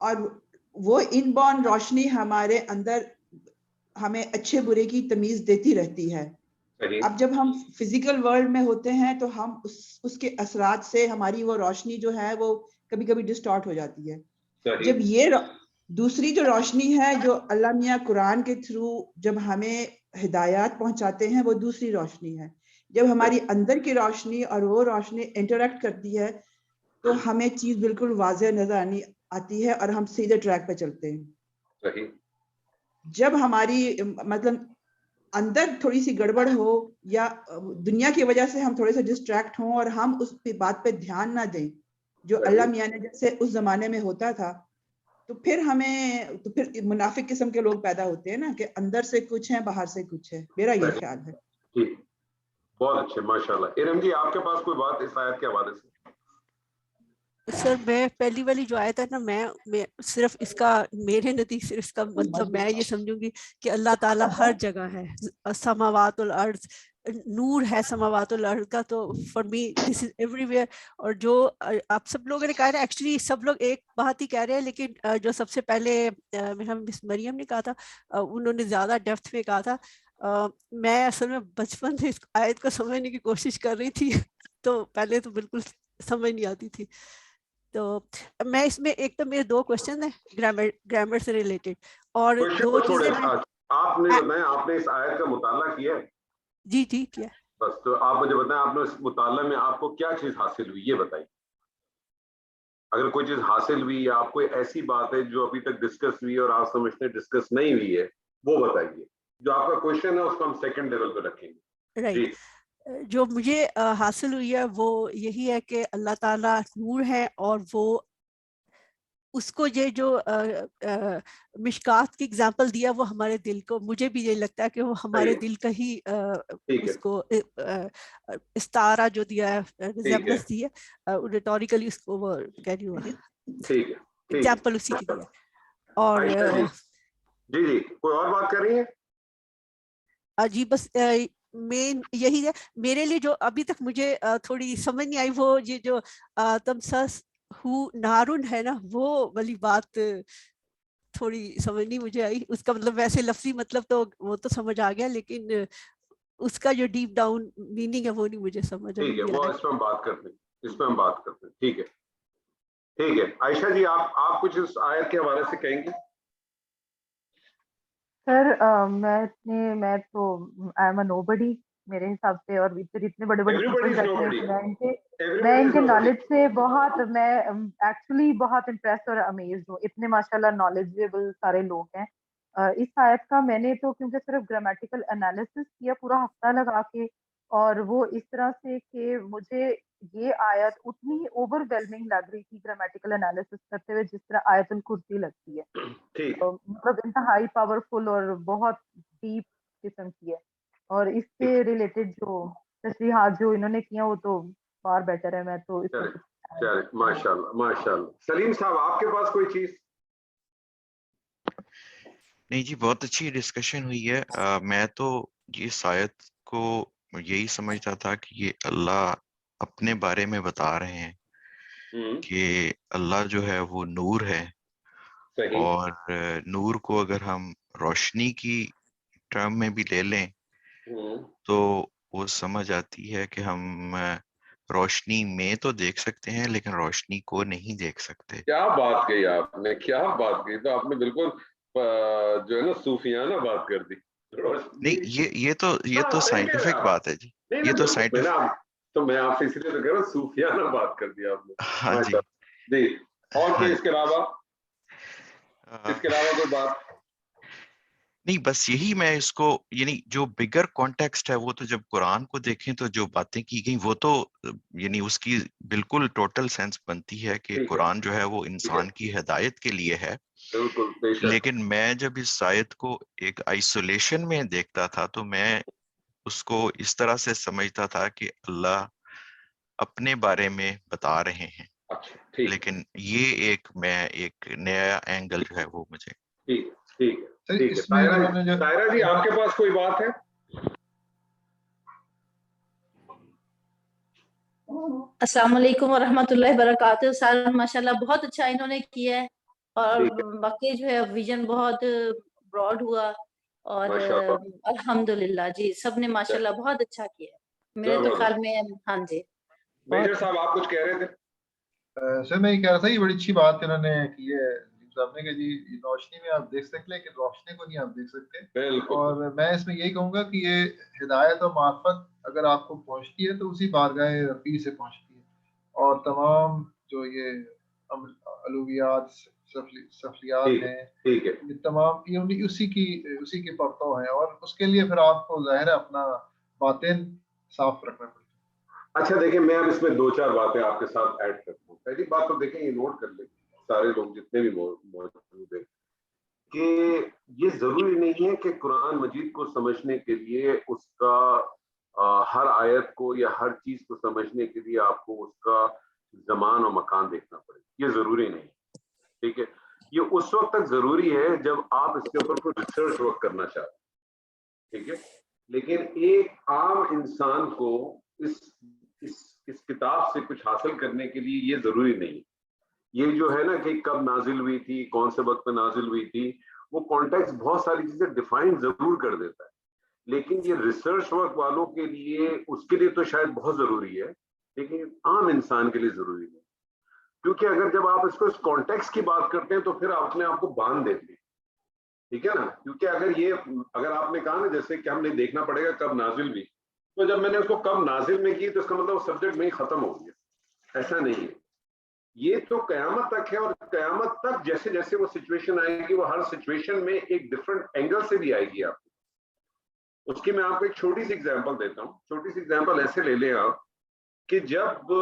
اور وہ انبورن روشنی ہمارے اندر ہمیں اچھے برے کی تمیز دیتی رہتی ہے. اب جب ہم فزیکل ورلڈ میں ہوتے ہیں تو ہم اس کے اثرات سے ہماری وہ روشنی جو ہے وہ کبھی کبھی ڈسٹارٹ ہو جاتی ہے. جب یہ دوسری جو روشنی ہے جو اللہ میاں قرآن کے تھرو جب ہمیں ہدایات پہنچاتے ہیں وہ دوسری روشنی ہے. جب ہماری اندر کی روشنی اور وہ روشنی انٹریکٹ کرتی ہے تو ہمیں چیز بالکل واضح نظر آتی ہے اور ہم سیدھے ٹریک پہ چلتے ہیں. جب ہماری مطلب اندر تھوڑی سی گڑبڑ ہو یا دنیا کی وجہ سے ہم تھوڑے سے ڈسٹریکٹ ہوں اور ہم اس بات پہ دھیان نہ دیں جو اللہ میاں نے جیسے اس زمانے میں ہوتا تھا, تو پھر منافق قسم کے لوگ پیدا ہوتے ہیں نا کہ اندر سے کچھ ہے باہر سے کچھ ہے. میرا یہ خیال ہے. بہت اچھے, ماشاءاللہ. ارم جی آپ کے پاس کوئی بات اس آیت کے حوالے سے؟ سر میں پہلی والی جو آیت ہے نا, میں صرف اس کا میرے نزدیک صرف اس کا مطلب میں یہ سمجھوں گی کہ اللہ تعالیٰ ہر جگہ ہے, سماوات والارض, نور ہے سماوات والارض کا. تو for me this is every where. اور جو آپ سب لوگوں نے کہا ہے ایکچولی سب لوگ ایک بات ہی کہہ رہے ہیں, لیکن جو سب سے پہلے مس مریم نے کہا تھا انہوں نے زیادہ ڈیپتھ میں کہا تھا. میں اصل میں بچپن سے اس آیت کو سمجھنے کی کوشش کر رہی تھی تو پہلے تو بالکل سمجھ نہیں آتی تھی. تو میں اس میں ایک تو میرے 2 کوشچن ہیں گرامر سے ریلیٹڈ, اور 2 چیزیں آپ نے بتایا آپ نے اس آیت کا مطالعہ کیا ہے؟ جی کیا. بس تو آپ مجھے بتائیں آپ نے اس مطالعے میں آپ کو کیا چیز حاصل ہوئی, یہ بتائیے. اگر کوئی چیز حاصل ہوئی یا آپ کوئی ایسی بات ہے جو ابھی تک ڈسکس ہوئی اور آپ سمجھتے ہیں ڈسکس نہیں ہوئی ہے وہ بتائیے. جو آپ کا کوشچن ہے اس کو ہم سیکنڈ لیول پہ رکھیں گے. رائٹ. جو مجھے حاصل ہوئی ہے وہ یہی ہے کہ اللہ تعالیٰ نور ہے, اور وہ اس کو یہ جو مشکات کی اگزامپل دیا وہ ہمارے دل کو, مجھے بھی یہ لگتا ہے کہ وہ ہمارے دل کا ہی اس کو استعارہ جو دیا ہے, ریزیمبلنس دی ہے, ریٹوریکلی اس کو وہ کہہ رہی ہوں ایگزامپل اسی کی دیا. اور جی کوئی اور بات کر رہی ہے؟ جی بس مین یہی ہے میرے لیے جو ابھی تک مجھے تھوڑی سمجھ نہیں آئی, وہ یہ جو تمسس ہو نارن ہے نا, وہ والی بات تھوڑی سمجھ نہیں مجھے آئی. اس کا مطلب ویسے لفظی مطلب تو وہ تو سمجھ آ گیا, لیکن اس کا جو ڈیپ ڈاؤن میننگ ہے وہ نہیں مجھے سمجھ. ٹھیک ہے, وہ اس پہ ہم بات کرتے ہیں, ٹھیک ہے. عائشہ جی آپ کچھ اس آیت کے حوالے سے کہیں گے؟ سر میں تو آئی ایم اے نو بڈی میرے حساب سے, اور اتنے بڑے میں ان کے نالج سے میں ایکچولی بہت امپریس اور امیزڈ ہوں. اتنے ماشاءاللہ نالجیبل سارے لوگ ہیں. اس آیت کا میں نے تو کیونکہ صرف گرامیٹیکل انالیسس کیا پورا ہفتہ لگا کے, اور وہ اس طرح سے کہ مجھے یہ آیت اتنی اوور ویلمنگ لگ رہی تھی گرامیٹیکل انالیسس کرتے ہوئے جس طرح آیت الکرسی لگتی ہے. مطلب انتہائی پاورفل اور بہت ڈیپ قسم کی ہے, اور اس سے ریلیٹڈ جو تشریحات جو انہوں نے کیا وہ تو فار بیٹر ہے. میں تو ماشاءاللہ. سلیم صاحب آپ کے پاس کوئی چیز؟ نہیں جی, بہت اچھی ڈسکشن ہوئی ہے. میں تو اس آیت کو یہی سمجھتا تھا کہ یہ اللہ اپنے بارے میں بتا رہے ہیں کہ اللہ جو ہے وہ نور ہے, اور نور کو اگر ہم روشنی کی ٹرم میں بھی لے لیں تو وہ سمجھ آتی ہے کہ ہم روشنی میں تو دیکھ سکتے ہیں لیکن روشنی کو نہیں دیکھ سکتے. کیا بات کہی آپ نے, کیا بات کہی, تو آپ نے بالکل جو ہے نا صوفیانہ بات کر دی. نہیں یہ تو سائنٹیفک بات ہے جی, یہ تو سائنٹیفک. تو میں آپ سے اس لیے تو کہہ رہا ہوں صوفیانہ بات کر دی آپ نے. ہاں جی اور کوئی اس کے علاوہ کوئی بات نہیں, بس یہی میں اس کو یعنی جو بگر کانٹیکسٹ ہے وہ تو جب قرآن کو دیکھیں تو جو باتیں کی گئی وہ تو یعنی اس کی بالکل ٹوٹل سینس بنتی ہے کہ قرآن جو ہے وہ انسان کی ہدایت کے لیے ہے. لیکن میں جب اس آیت کو ایک آئسولیشن میں دیکھتا تھا تو میں اس کو اس طرح سے سمجھتا تھا کہ اللہ اپنے بارے میں بتا رہے ہیں, لیکن یہ ایک نیا اینگل جو ہے وہ مجھے. ٹھیک ہے. طاہرہ جی آپ کے پاس کوئی بات ہے؟ السلام علیکم ورحمۃ اللہ وبرکاتہ. سر ماشاءاللہ بہت اچھا انہوں نے کیا ہے, اور باقی جو ہے ویژن بہت براڈ ہوا اور الحمدللہ جی سب نے ماشاءاللہ بہت اچھا کیا میرے تو خیال میں. ہاں جی میجر صاحب آپ کچھ کہہ رہے تھے؟ سر میں یہ کہہ رہا تھا یہ بڑی اچھی بات انہوں نے کی ہے صاحب نے کہ جی روشنی میں آپ دیکھ سکتے لیکن روشنی کو نہیں آپ دیکھ سکتے. اور میں اس میں یہی کہوں گا کہ یہ ہدایت اور معرفت اگر آپ کو پہنچتی ہے تو اسی بارگاہ رفیع سے پہنچتی ہے. اور تمام جو یہ علویات سفلیات ہیں یہ تمام یہ اسی کی پرتوں ہیں اور اس کے لیے پھر آپ کو ظاہر ہے اپنا باطن صاف رکھنا پڑتا ہے. اچھا دیکھیں میں اب اس میں 2-4 باتیں آپ کے ساتھ ایڈ کرتا ہوں. پہلی بات تو دیکھیں یہ نوٹ کر لیں سارے لوگ جتنے بھی موجود ہیں کہ یہ ضروری نہیں ہے کہ قرآن مجید کو سمجھنے کے لیے اس کا ہر آیت کو یا ہر چیز کو سمجھنے کے لیے آپ کو اس کا زمان اور مکان دیکھنا پڑے. یہ ضروری نہیں. ٹھیک ہے یہ اس وقت تک ضروری ہے جب آپ اس کے اوپر کوئی ریسرچ ورک کرنا چاہتے ہیں. ٹھیک ہے لیکن ایک عام انسان کو اس کتاب سے کچھ حاصل کرنے کے لیے یہ ضروری نہیں. یہ جو ہے نا کہ کب نازل ہوئی تھی کون سے وقت میں نازل ہوئی تھی وہ کانٹیکسٹ بہت ساری چیزیں ڈیفائن ضرور کر دیتا ہے لیکن یہ ریسرچ ورک والوں کے لیے اس کے لیے تو شاید بہت ضروری ہے لیکن عام انسان کے لیے ضروری نہیں. کیونکہ اگر جب آپ اس کو اس کانٹیکسٹ کی بات کرتے ہیں تو پھر آپ اپنے آپ کو باندھ دیتے ہیں. ٹھیک ہے نا کیونکہ اگر آپ نے کہا نا جیسے کہ ہم نے دیکھنا پڑے گا کب نازل ہوئی تو جب میں نے اس کو کب نازل میں کی تو اس کا مطلب سبجیکٹ میں ہی ختم ہو گیا. ایسا نہیں ہے. یہ تو قیامت تک ہے اور قیامت تک جیسے جیسے وہ سچویشن آئے گی وہ ہر سچویشن میں ایک ڈفرنٹ اینگل سے بھی آئے گی آپ کو. اس کی میں آپ کو ایک چھوٹی سی ایگزامپل دیتا ہوں. چھوٹی سی ایگزامپل ایسے لے لیں آپ کہ جب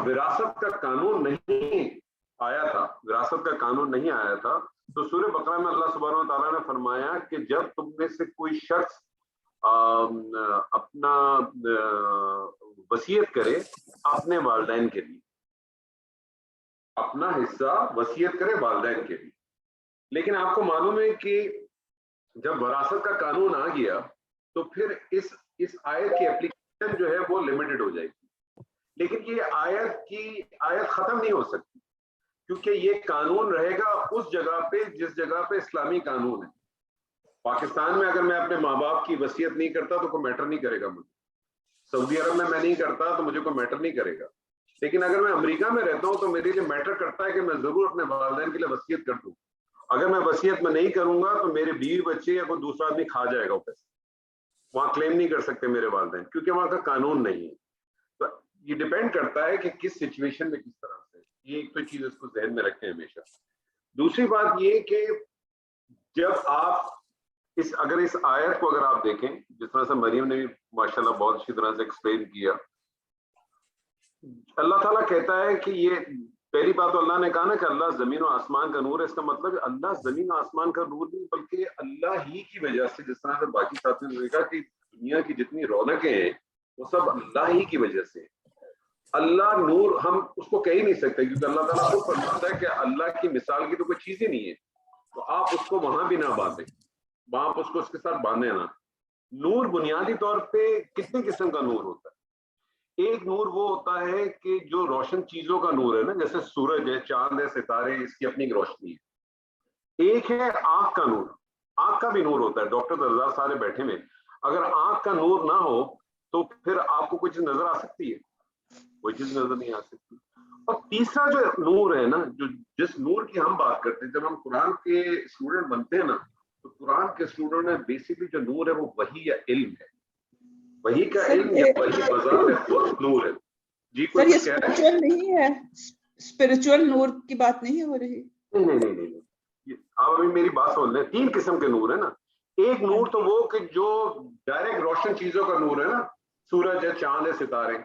وراثت کا قانون نہیں آیا تھا تو سورہ بقرہ میں اللہ سبحانہ و تعالیٰ نے فرمایا کہ جب تم میں سے کوئی شخص اپنا وصیت کرے اپنے والدین کے لیے اپنا حصہ وصیت کرے والدین کے لیے لیکن آپ کو معلوم ہے کہ جب وراثت کا قانون آ گیا تو پھر اس آیت کی اپلیکیشن جو ہے وہ لمیٹڈ ہو جائے گی. لیکن یہ آیت ختم نہیں ہو سکتی کیونکہ یہ قانون رہے گا اس جگہ پہ جس جگہ پہ اسلامی قانون ہے. پاکستان میں اگر میں اپنے ماں باپ کی وصیت نہیں کرتا تو کوئی میٹر نہیں کرے گا مجھے. سعودی عرب میں نہیں کرتا تو مجھے کوئی میٹر نہیں کرے گا. لیکن اگر میں امریکہ میں رہتا ہوں تو میرے لیے میٹر کرتا ہے کہ میں ضرور اپنے والدین کے لیے وصیت کر دوں. اگر میں وصیت میں نہیں کروں گا تو میرے بیوی بچے یا کوئی دوسرا آدمی کھا جائے گا وہ پیسے. وہاں کلیم نہیں کر سکتے میرے والدین کیونکہ وہاں کا قانون نہیں ہے. تو یہ ڈیپینڈ کرتا ہے کہ کس سچویشن میں کس طرح سے. یہ ایک تو چیز اس کو ذہن میں رکھیں ہمیشہ. دوسری بات یہ کہ جب آپ اگر اس آیت کو اگر آپ دیکھیں جس طرح سے مریم نے بھی ماشاءاللہ بہت اچھی طرح سے ایکسپلین کیا. اللہ تعالیٰ کہتا ہے کہ یہ پہلی بات تو اللہ نے کہا نا کہ اللہ زمین و آسمان کا نور ہے. اس کا مطلب اللہ زمین و آسمان کا نور نہیں بلکہ اللہ ہی کی وجہ سے جس طرح سے باقی ساتھیوں نے کہا کہ دنیا کی جتنی رونقیں ہیں وہ سب اللہ ہی کی وجہ سے. اللہ نور ہم اس کو کہہ ہی نہیں سکتے کیونکہ اللہ تعالیٰ خود فرماتا ہے کہ اللہ کی مثال کی تو کوئی چیز ہی نہیں ہے. تو آپ اس کو وہاں بھی نہ باندھیں وہاں آپ اس کو اس کے ساتھ باندھیں نا. نور بنیادی طور پہ کتنے قسم کا نور ہوتا ہے. ایک نور وہ ہوتا ہے کہ جو روشن چیزوں کا نور ہے نا جیسے سورج ہے چاند ہے ستارے اس کی اپنی روشنی ہے. ایک ہے آنکھ کا نور. آنکھ کا بھی نور ہوتا ہے. ڈاکٹر درزار سارے بیٹھے میں اگر آنکھ کا نور نہ ہو تو پھر آپ کو کوئی چیز نظر آ سکتی ہے؟ کوئی چیز نظر نہیں آ سکتی. اور تیسرا جو نور ہے نا جس نور کی ہم بات کرتے ہیں جب ہم قرآن کے اسٹوڈنٹ بنتے ہیں نا تو قرآن کے اسٹوڈنٹ میں بیسکلی جو نور ہے وہ وحی یا علم ہے. وحی کا علم یا وحی بذات خود نور ہے. جی سر یہ اسپرچول نہیں ہے اسپرچول نور کی بات نہیں ہو رہی. نہیں آپ ابھی میری بات سن لیں. 3 قسم کے نور ہے نا. ایک نور تو وہ کہ جو ڈائریکٹ روشن چیزوں کا نور ہے نا سورج ہے چاند ہے ستارے.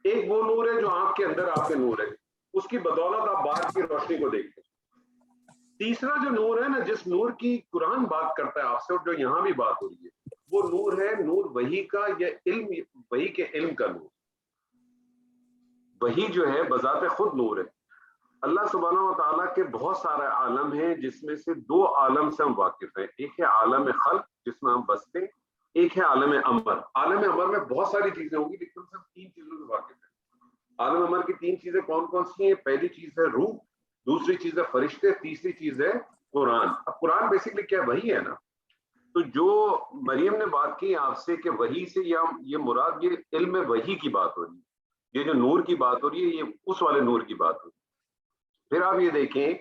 ایک وہ نور ہے جو آنکھ کے اندر آپ کے نور ہے اس کی بدولت آپ باہر کی روشنی کو دیکھتے ہیں. تیسرا جو نور ہے نا جس نور کی قرآن بات کرتا ہے آپ سے اور جو یہاں بھی بات ہو رہی ہے وہ نور ہے نور وحی کا یا علم وحی کے علم کا نور. وحی جو ہے بذات خود نور ہے. اللہ سبحانہ و تعالیٰ کے بہت سارے عالم ہیں جس میں سے 2 عالم سے ہم واقف ہیں. ایک ہے عالم خلق جس میں ہم بستے ہیں. ایک ہے عالم امر. عالم امر میں بہت ساری چیزیں ہوں گی لیکن ہم صرف 3 چیزوں سے واقف ہیں. عالم امر کی 3 چیزیں کون کون سی ہیں؟ پہلی چیز ہے روح دوسری چیز ہے فرشتے, تیسری چیز ہے قرآن. اب قرآن بیسکلی کیا وہی ہے نا. تو جو مریم نے بات کی آپ سے کہ وہی سے یہ مراد یہ علم وحی کی بات ہو رہی ہے, یہ جو نور کی بات ہو رہی ہے یہ اس والے نور کی بات ہو رہی ہے. پھر آپ یہ دیکھیں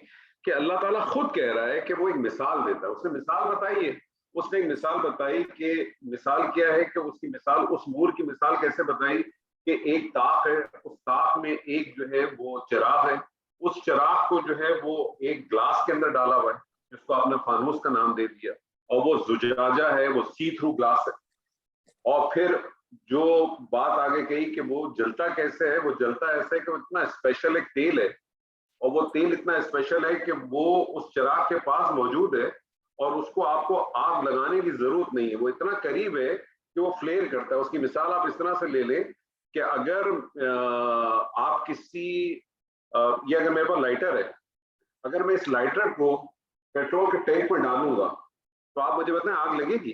کہ اللہ تعالیٰ خود کہہ رہا ہے کہ وہ ایک مثال دیتا ہے. اس نے مثال بتائی ہے, اس نے ایک مثال بتائی کہ مثال کیا ہے کہ اس کی مثال, اس نور کی مثال کیسے بتائی کہ ایک طاق ہے, اس طاق میں ایک جو ہے وہ چراغ ہے, اس چراغ کو جو ہے وہ ایک گلاس کے اندر ڈالا ہوا ہے جس کو آپ نے فانوس کا نام دے دیا, اور وہ زجاجہ ہے, وہ سی تھرو گلاس ہے. اور پھر جو بات آگے کہی کہ وہ جلتا کیسے ہے, وہ جلتا ایسے ہے کہ وہ اتنا اسپیشل ایک تیل ہے, اور وہ تیل اتنا اسپیشل ہے کہ وہ اس چراغ کے پاس موجود ہے اور اس کو آپ کو آگ لگانے کی ضرورت نہیں ہے, وہ اتنا قریب ہے کہ وہ فلیئر کرتا ہے. اس کی مثال آپ اس طرح سے لے لیں کہ اگر آپ کسی یہ اگر میرے پاس لائٹر ہے, اگر میں اس لائٹر کو پیٹرول کے ٹینک میں ڈالوں گا تو آپ مجھے بتائیں آگ لگے گی؟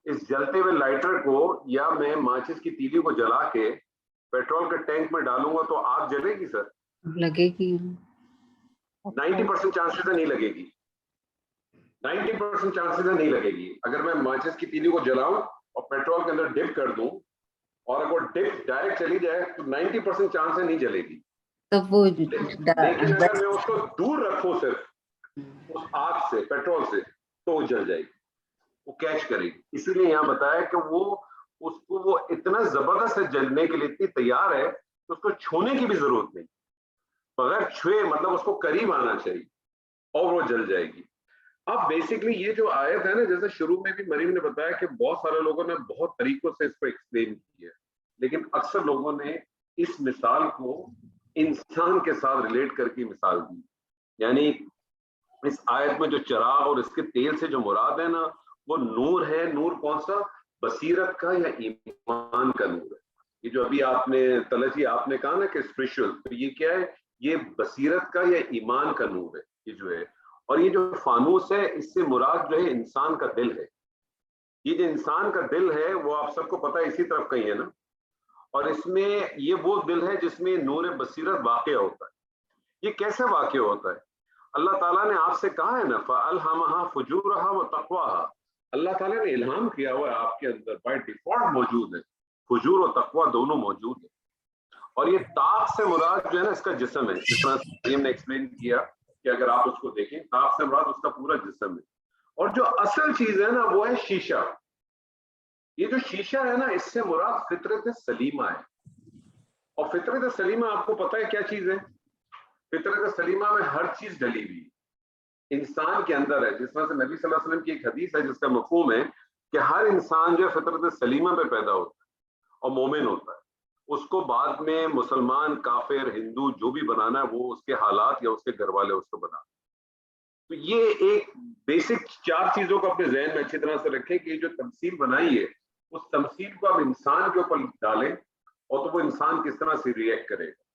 اس جلتے ہوئے لائٹر کو یا میں ماچس کی تیلی کو جلا کے پیٹرول کے ٹینک میں ڈالوں گا تو آگ جلے گی سر؟ لگے گی. 90% چانسز ہے نہیں لگے گی, 90% چانسز ہے نہیں لگے گی. اگر میں ماچس کی تیلی کو جلاؤں اور پیٹرول کے اندر ڈپ کر دوں اور اگر ڈپ ڈائریکٹ چلی جائے تو 90% چانس ہے نہیں جلے گی. تب وہ لیکن اگر میں اس کو دور رکھوں صرف اس آگ سے, پیٹرول سے, تو وہ جل جائے گی, وہ کیچ کرے گی. اسی لیے یہاں بتایا کہ وہ اس کو وہ اتنا زبردست جلنے کے لیے اتنی تیار ہے کہ اس کو چھونے کی بھی ضرورت نہیں, بغیر چھوئے مطلب اس کو قریب آنا چاہیے اور وہ جل جائے گی. اب بیسکلی یہ جو آیت ہے نا, جیسے شروع میں بھی مریم نے بتایا کہ بہت سارے لوگوں نے بہت طریقوں سے اس کو ایکسپلین کی ہے, لیکن اکثر لوگوں نے اس مثال کو انسان کے ساتھ ریلیٹ کر کے مثال دی. یعنی اس آیت میں جو چراغ اور اس کے تیل سے جو مراد ہے نا وہ نور ہے. نور کون سا؟ بصیرت کا یا ایمان کا نور ہے. یہ جو ابھی آپ نے طلعت جی آپ نے کہا نا کہ اسپرچل, تو یہ کیا ہے؟ یہ بصیرت کا یا ایمان کا نور ہے یہ جو ہے. اور یہ جو فانوس ہے اس سے مراد جو ہے انسان کا دل ہے. یہ جو انسان کا دل ہے وہ آپ سب کو پتہ ہے اسی طرف کہیں ہے نا, اور اس میں یہ وہ دل ہے جس میں نور بصیرت واقع ہوتا ہے. یہ کیسے واقع ہوتا ہے؟ اللہ تعالیٰ نے آپ سے کہا ہے نا فَأَلْهَمَهَا فُجُورَهَا وَتَقْوَاهَا, اللہ تعالیٰ نے الہام کیا ہوا ہے آپ کے اندر, بائی ڈیفالٹ موجود ہے, فجور و تقویٰ دونوں موجود ہیں. اور یہ طاق سے مراد جو ہے نا اس کا جسم ہے, جس طرح مریم نے ایکسپلین کیا کہ اگر آپ اس کو دیکھیں طاق سے مراد اس کا پورا جسم ہے. اور جو اصل چیز ہے نا وہ ہے شیشہ. یہ جو شیشہ ہے نا اس سے مراد فطرت سلیمہ ہے. اور فطرت سلیمہ آپ کو پتہ ہے کیا چیز ہے؟ فطرت سلیمہ میں ہر چیز ڈلی ہوئی انسان کے اندر ہے. جس طرح سے نبی صلی اللہ علیہ وسلم کی ایک حدیث ہے جس کا مفہوم ہے کہ ہر انسان جو فطرت سلیمہ پہ پیدا ہوتا ہے اور مومن ہوتا ہے, اس کو بعد میں مسلمان, کافر, ہندو جو بھی بنانا ہے وہ اس کے حالات یا اس کے گھر والے اس کو بنانا. تو یہ ایک بیسک 4 چیزوں کو اپنے ذہن میں اچھی طرح سے رکھیں کہ یہ جو تمثیل بنائی ہے اس تمثیل کو آپ انسان کے اوپر ڈالیں اور تو وہ انسان کس طرح سے ریئیکٹ کرے گا.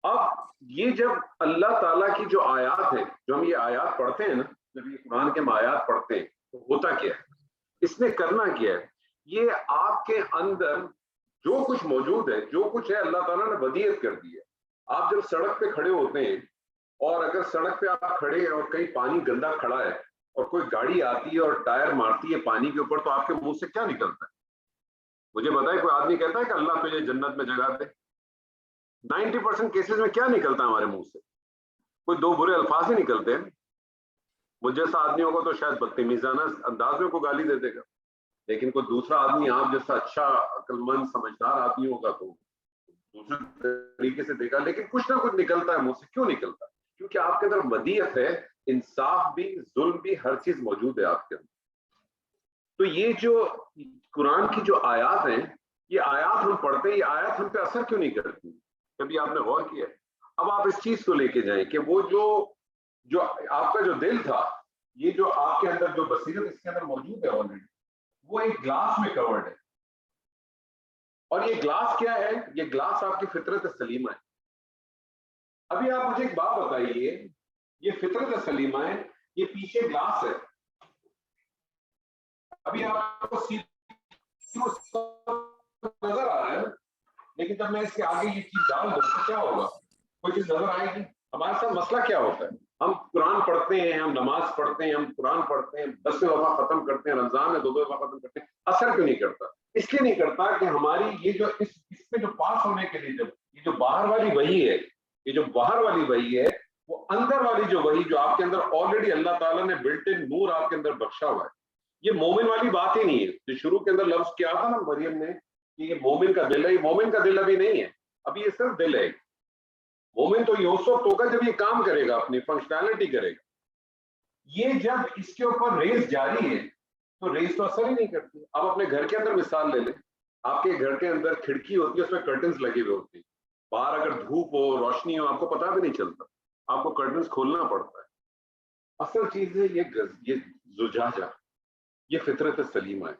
اب یہ جب اللہ تعالیٰ کی جو آیات ہیں, جو ہم یہ آیات پڑھتے ہیں نا, جب یہ قرآن کے ہم آیات پڑھتے ہیں تو ہوتا کیا ہے, اس نے کرنا کیا ہے؟ یہ آپ کے اندر جو کچھ موجود ہے, جو کچھ ہے اللہ تعالیٰ نے ودیعت کر دی ہے. آپ جب سڑک پہ کھڑے ہوتے ہیں اور اگر سڑک پہ آپ کھڑے ہیں اور کہیں پانی گندا کھڑا ہے اور کوئی گاڑی آتی ہے اور ٹائر مارتی ہے پانی کے اوپر, تو آپ کے منہ سے کیا نکلتا ہے؟ مجھے بتائیں, کوئی آدمی کہتا ہے کہ اللہ تجھے جنت میں جگہ دے؟ 90% کیسز میں کیا نکلتا ہے ہمارے منہ سے؟ کوئی 2 برے الفاظ ہی نکلتے ہیں. مجھ جیسا آدمی ہوگا تو شاید بدتمیزانہ انداز میں کوئی گالی دے دے گا, لیکن کوئی دوسرا آدمی آپ جیسا اچھا عقل مند سمجھدار آدمی ہوگا تو دوسرے طریقے سے دے گا, لیکن کچھ نہ کچھ نکلتا ہے منہ سے. کیوں نکلتا ہے؟ کیونکہ آپ کے اندر ودیعت ہے, انصاف بھی, ظلم بھی, ہر چیز موجود ہے آپ کے اندر. تو یہ جو قرآن کی جو آیات ہیں, یہ آیات ہم پڑھتے ہیں, یہ آیات ہم پہ اثر کیوں نہیں کرتی؟ کبھی آپ نے غور کیا؟ اب آپ اس چیز کو لے کے جائیں کہ وہ جو آپ کا جو دل تھا, یہ جو آپ کے اندر جو بصیرت اس کے اندر موجود ہے آلریڈی, وہ ایک گلاس میں کورڈ ہے. اور یہ گلاس کیا ہے؟ یہ گلاس آپ کی فطرت سلیمہ ہے. ابھی آپ مجھے ایک بات بتائیے, یہ فطرت سلیمہ ہے, یہ پیچھے گلاس ہے, ابھی آپ کو نظر آ رہا ہے لیکن جب میں اس کے آگے یہ چیز ڈال دوں تو کیا ہوگا؟ کوئی چیز نظر آئے گی؟ ہمارے ساتھ مسئلہ کیا ہوتا ہے؟ ہم قرآن پڑھتے ہیں، ہم نماز پڑھتے ہیں، ہم قرآن پڑھتے ہیں، 10 دفعہ ختم کرتے ہیں، رمضان میں 2 دفعہ ختم کرتے ہیں، اثر کیوں نہیں کرتا؟ اس لیے نہیں کرتا کہ ہماری یہ جو اس میں جو پاس ہونے کے لیے جب یہ جو باہر والی وحی ہے، یہ جو باہر والی وحی ہے، وہ اندر والی جو وحی جو آپ کے اندر آلریڈی اللہ تعالیٰ نے بلٹ ان نور آپ کے اندر بخشا ہوا ہے، یہ مومن والی بات ہی نہیں ہے. جو شروع کے اندر لفظ کیا تھا نا مریم نے کہ یہ مومن کا دل ہے، یہ مومن کا دل ابھی نہیں ہے، ابھی یہ صرف دل ہے. مومن تو یہ اس وقت ہوگا جب یہ کام کرے گا، اپنی فنکشنالٹی کرے گا. یہ جب اس کے اوپر ریس جاری ہے تو ریس تو اثر ہی نہیں کرتی. آپ اپنے گھر کے اندر مثال لے لیں، آپ کے گھر کے اندر کھڑکی ہوتی ہے، اس میں کرٹنز لگے ہوئے ہوتے ہیں، باہر اگر دھوپ ہو روشنی ہو آپ کو پتہ بھی نہیں چلتا، آپ کو کرٹنز کھولنا پڑتا ہے. اصل چیز ہے یہ زجاجہ، یہ فطرت سلیمہ ہے.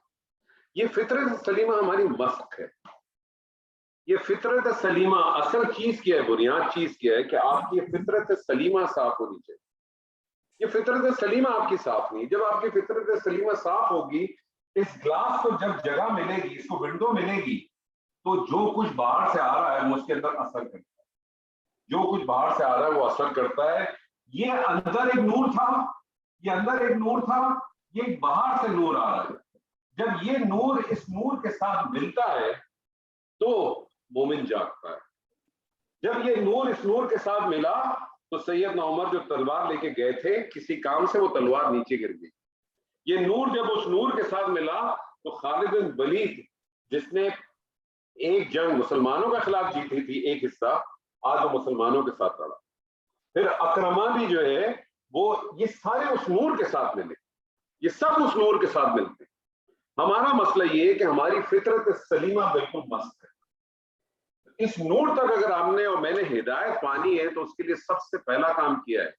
یہ فطرت سلیمہ ہماری مسق ہے. یہ فطرت سلیمہ اصل چیز کیا ہے، بنیاد چیز کیا ہے کہ آپ کی فطرت سلیمہ صاف ہونی چاہیے. یہ فطرت سلیمہ آپ کی صاف نہیں. جب آپ کی فطرت سلیمہ صاف ہوگی، اس گلاس کو جب جگہ ملے گی، اس کو ونڈو ملے گی، تو جو کچھ باہر سے آ رہا ہے وہ اس کے اندر اثر کرتا ہے. جو کچھ باہر سے آ رہا ہے وہ اثر کرتا ہے. یہ اندر ایک نور تھا، یہ اندر ایک نور تھا، یہ باہر سے نور آ رہا ہے. جب یہ نور اس نور کے ساتھ ملتا ہے تو مومن جاگتا ہے. جب یہ نور اس نور کے ساتھ ملا تو سیدنا عمر جو تلوار لے کے گئے تھے کسی کام سے، وہ تلوار نیچے گر گئی. یہ نور جب اس نور کے ساتھ ملا تو خالد بن ولید جس نے ایک جنگ مسلمانوں کے خلاف جیتی تھی ایک حصہ، آج وہ مسلمانوں کے ساتھ لڑا. پھر اکرما بھی جو ہے وہ، یہ سارے اس نور کے ساتھ ملے، یہ سب اس نور کے ساتھ ملتے. ہمارا مسئلہ یہ ہے کہ ہماری فطرت سلیمہ بالکل مست ہے. اس نور تک اگر ہم نے اور میں نے ہدایت پانی ہے تو اس کے لیے سب سے پہلا کام کیا ہے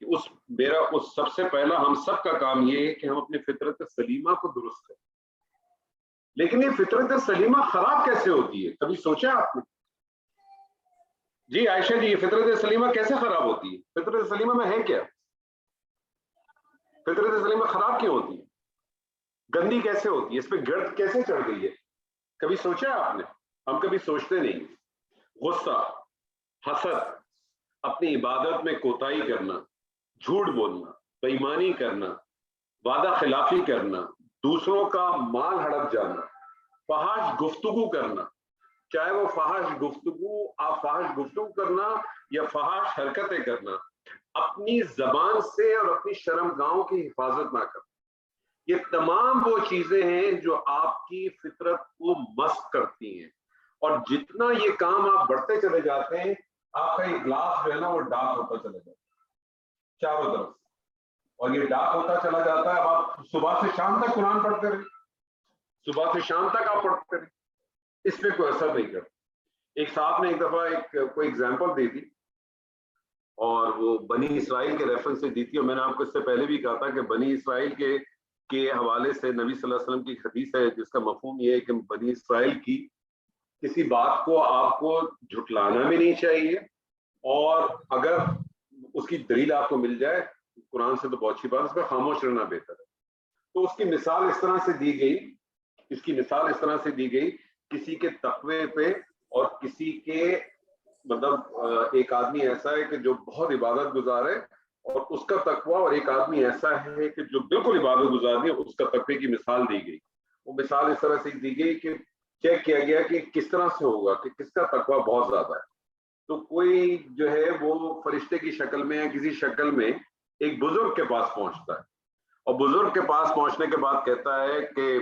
کہ سب سے پہلا ہم سب کا کام یہ ہے کہ ہم اپنی فطرت سلیمہ کو درست کریں. لیکن یہ فطرت سلیمہ خراب کیسے ہوتی ہے؟ کبھی سوچا آپ نے؟ جی عائشہ جی، یہ فطرت سلیمہ کیسے خراب ہوتی ہے؟ فطرت سلیمہ میں ہے کیا؟ فطرت سلیمہ خراب کیوں ہوتی ہے؟ گندی کیسے ہوتی ہے؟ اس پہ گرد کیسے چڑھ گئی ہے؟ کبھی سوچا آپ نے؟ ہم کبھی سوچتے نہیں. غصہ، حسد، اپنی عبادت میں کوتاہی کرنا، جھوٹ بولنا، بے ایمانی کرنا، وعدہ خلافی کرنا، دوسروں کا مال ہڑپ جانا، فحش گفتگو کرنا، چاہے وہ آپ فحش گفتگو کرنا یا فحش حرکتیں کرنا، اپنی زبان سے اور اپنی شرمگاہوں کی حفاظت نہ کرنا. یہ تمام وہ چیزیں ہیں جو آپ کی فطرت کو مست کرتی ہیں. اور جتنا یہ کام آپ بڑھتے چلے جاتے ہیں، آپ کا یہ گلاس جو ہے نا وہ ڈارک ہوتا چلا جاتا ہے چاروں طرف، اور یہ ڈارک ہوتا چلا جاتا ہے. اب آپ صبح سے شام تک قرآن پڑھتے رہے، صبح سے شام تک آپ پڑھتے رہے، اس پہ کوئی اثر نہیں کرتا. ایک صاحب نے ایک دفعہ کوئی ایگزامپل دی تھی، اور وہ بنی اسرائیل کے ریفرنس سے دی تھی، اور میں نے آپ کو اس سے پہلے بھی کہا تھا کہ بنی اسرائیل کے حوالے سے نبی صلی اللہ علیہ وسلم کی حدیث ہے جس کا مفہوم یہ ہے کہ بنی اسرائیل کی کسی بات کو آپ کو جھٹلانا بھی نہیں چاہیے، اور اگر اس کی دلیل آپ کو مل جائے قرآن سے تو بہت اچھی بات، اس پہ خاموش رہنا بہتر ہے. تو اس کی مثال اس طرح سے دی گئی، کسی کے تقوی پہ، اور کسی کے مطلب ایک آدمی ایسا ہے کہ جو بہت عبادت گزار ہے اور اس کا تقوی، اور ایک آدمی ایسا ہے کہ جو بالکل عبادت گزار نہیں ہے، اس کا تقوی کی مثال دی گئی. وہ مثال اس طرح سے دی گئی کہ چیک کیا گیا کہ کس طرح سے ہوگا کہ کس کا تقوی بہت زیادہ ہے. تو کوئی جو ہے وہ فرشتے کی شکل میں یا کسی شکل میں ایک بزرگ کے پاس پہنچتا ہے، اور بزرگ کے پاس پہنچنے کے بعد کہتا ہے کہ